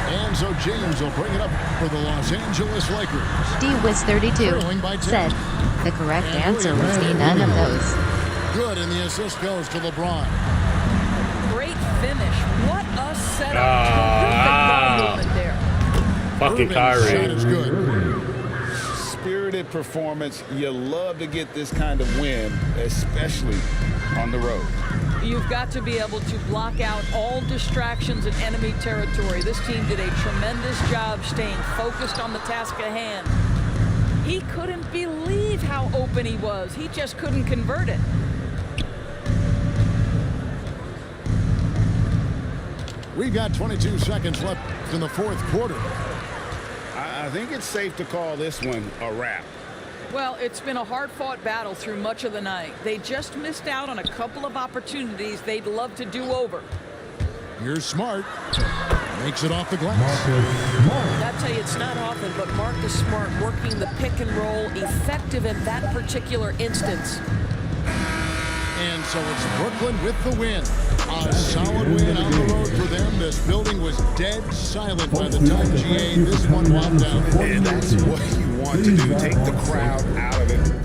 And so James will bring it up for the Los Angeles Lakers. DWiz32 said, the correct answer was D, none of those. Good, and the assist goes to LeBron. Great finish. What a setup. Terrific ball movement there. Fucking Irving's shot Kyrie. is good. Spirited performance. You love to get this kind of win, especially on the road. You've got to be able to block out all distractions in enemy territory. This team did a tremendous job staying focused on the task at hand. He couldn't believe how open he was. He just couldn't convert it. We've got 22 seconds left in the fourth quarter. I think it's safe to call this one a wrap. Well, it's been a hard-fought battle through much of the night. They just missed out on a couple of opportunities they'd love to do over. Here's Smart. Makes it off the glass. I tell you, it's not often, but Marcus Smart working the pick and roll, effective in that particular instance. And so it's Brooklyn with the win. A solid win on the road for them. This building was dead silent by the time GA this one wound down. And that's what you want to do. Take the crowd out of it.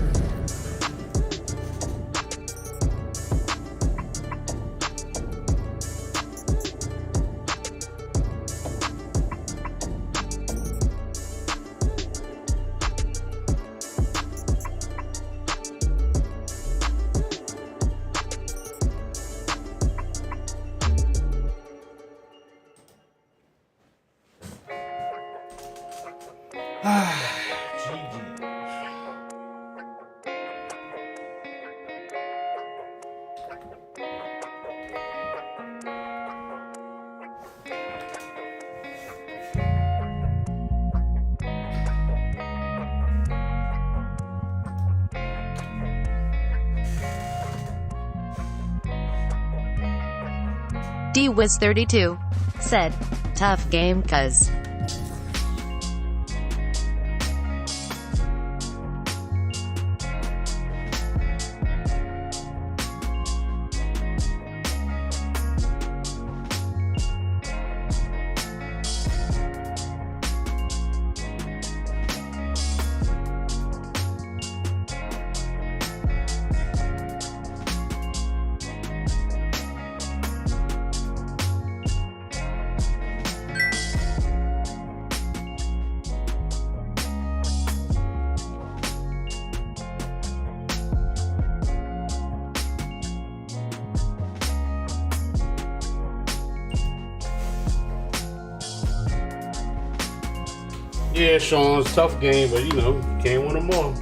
DWiz32 said, tough game cuz. Yeah, Sean, it's a tough game, but you know, can't win them all.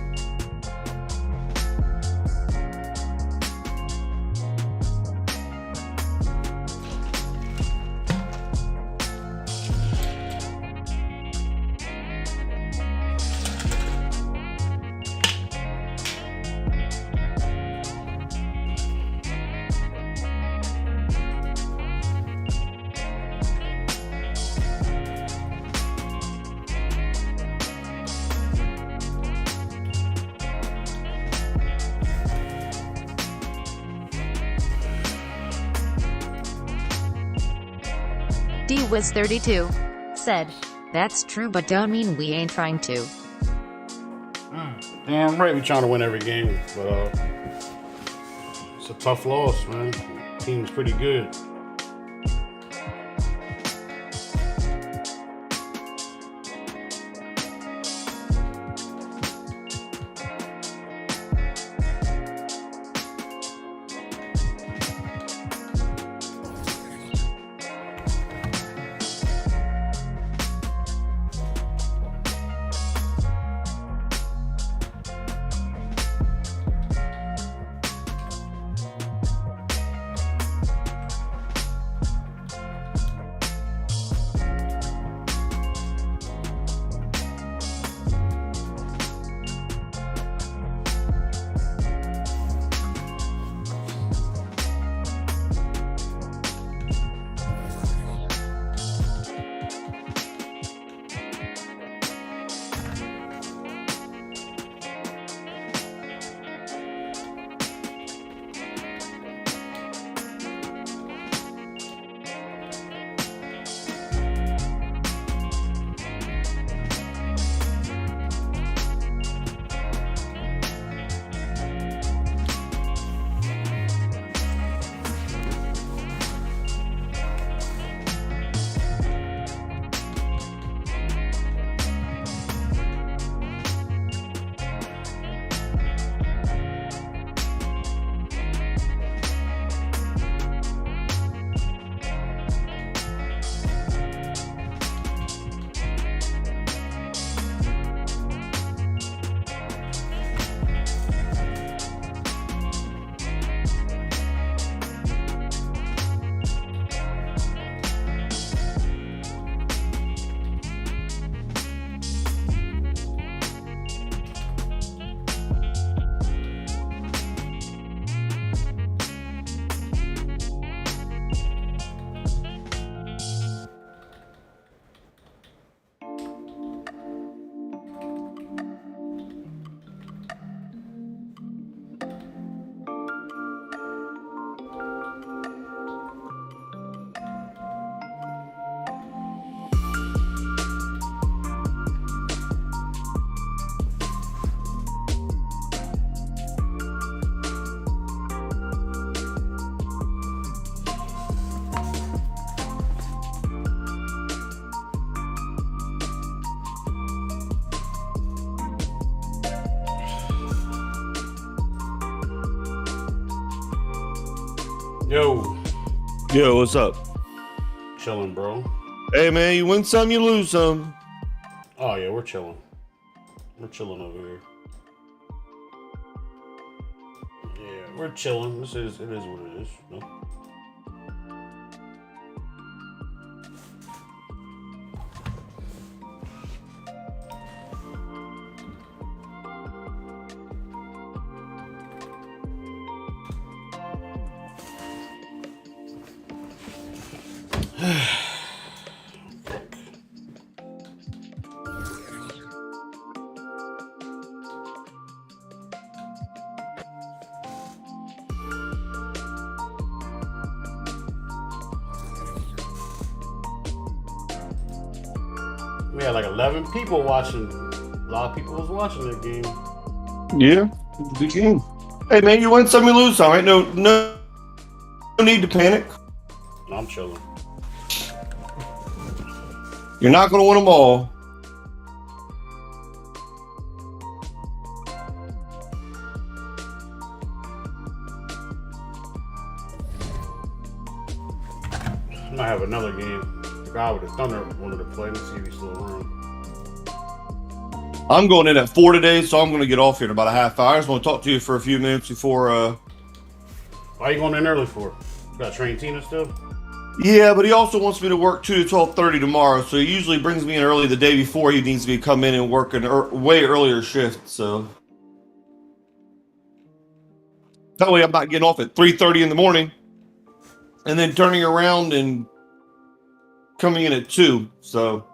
D-Wiz32 said, "That's true, but don't mean we ain't trying to." Damn right, we trying to win every game, but it's a tough loss, man. Team's pretty good. Yo, what's up? Chilling, bro. Hey, man, you win some, you lose some. Oh, yeah, we're chilling. We're chilling over here. Yeah, we're chilling. It is what it is. No? We had like 11 people watching. A lot of people was watching that game. Yeah, good game. Hey, man, you win some, you lose some. Right? No need to panic. No, I'm chilling. You're not going to win them all. I might have another game. The guy with the Thunder wanted to play. Let's see if he's still around. I'm going in at 4 today, so I'm going to get off here in about a half hour. I just want to talk to you for a few minutes before. Why are you going in early for? You got to train Tina still? Yeah, but he also wants me to work 2 to 12:30 tomorrow, so he usually brings me in early the day before he needs me to come in and work an way earlier shift. So that way I'm not getting off at 3:30 in the morning and then turning around and coming in at 2. So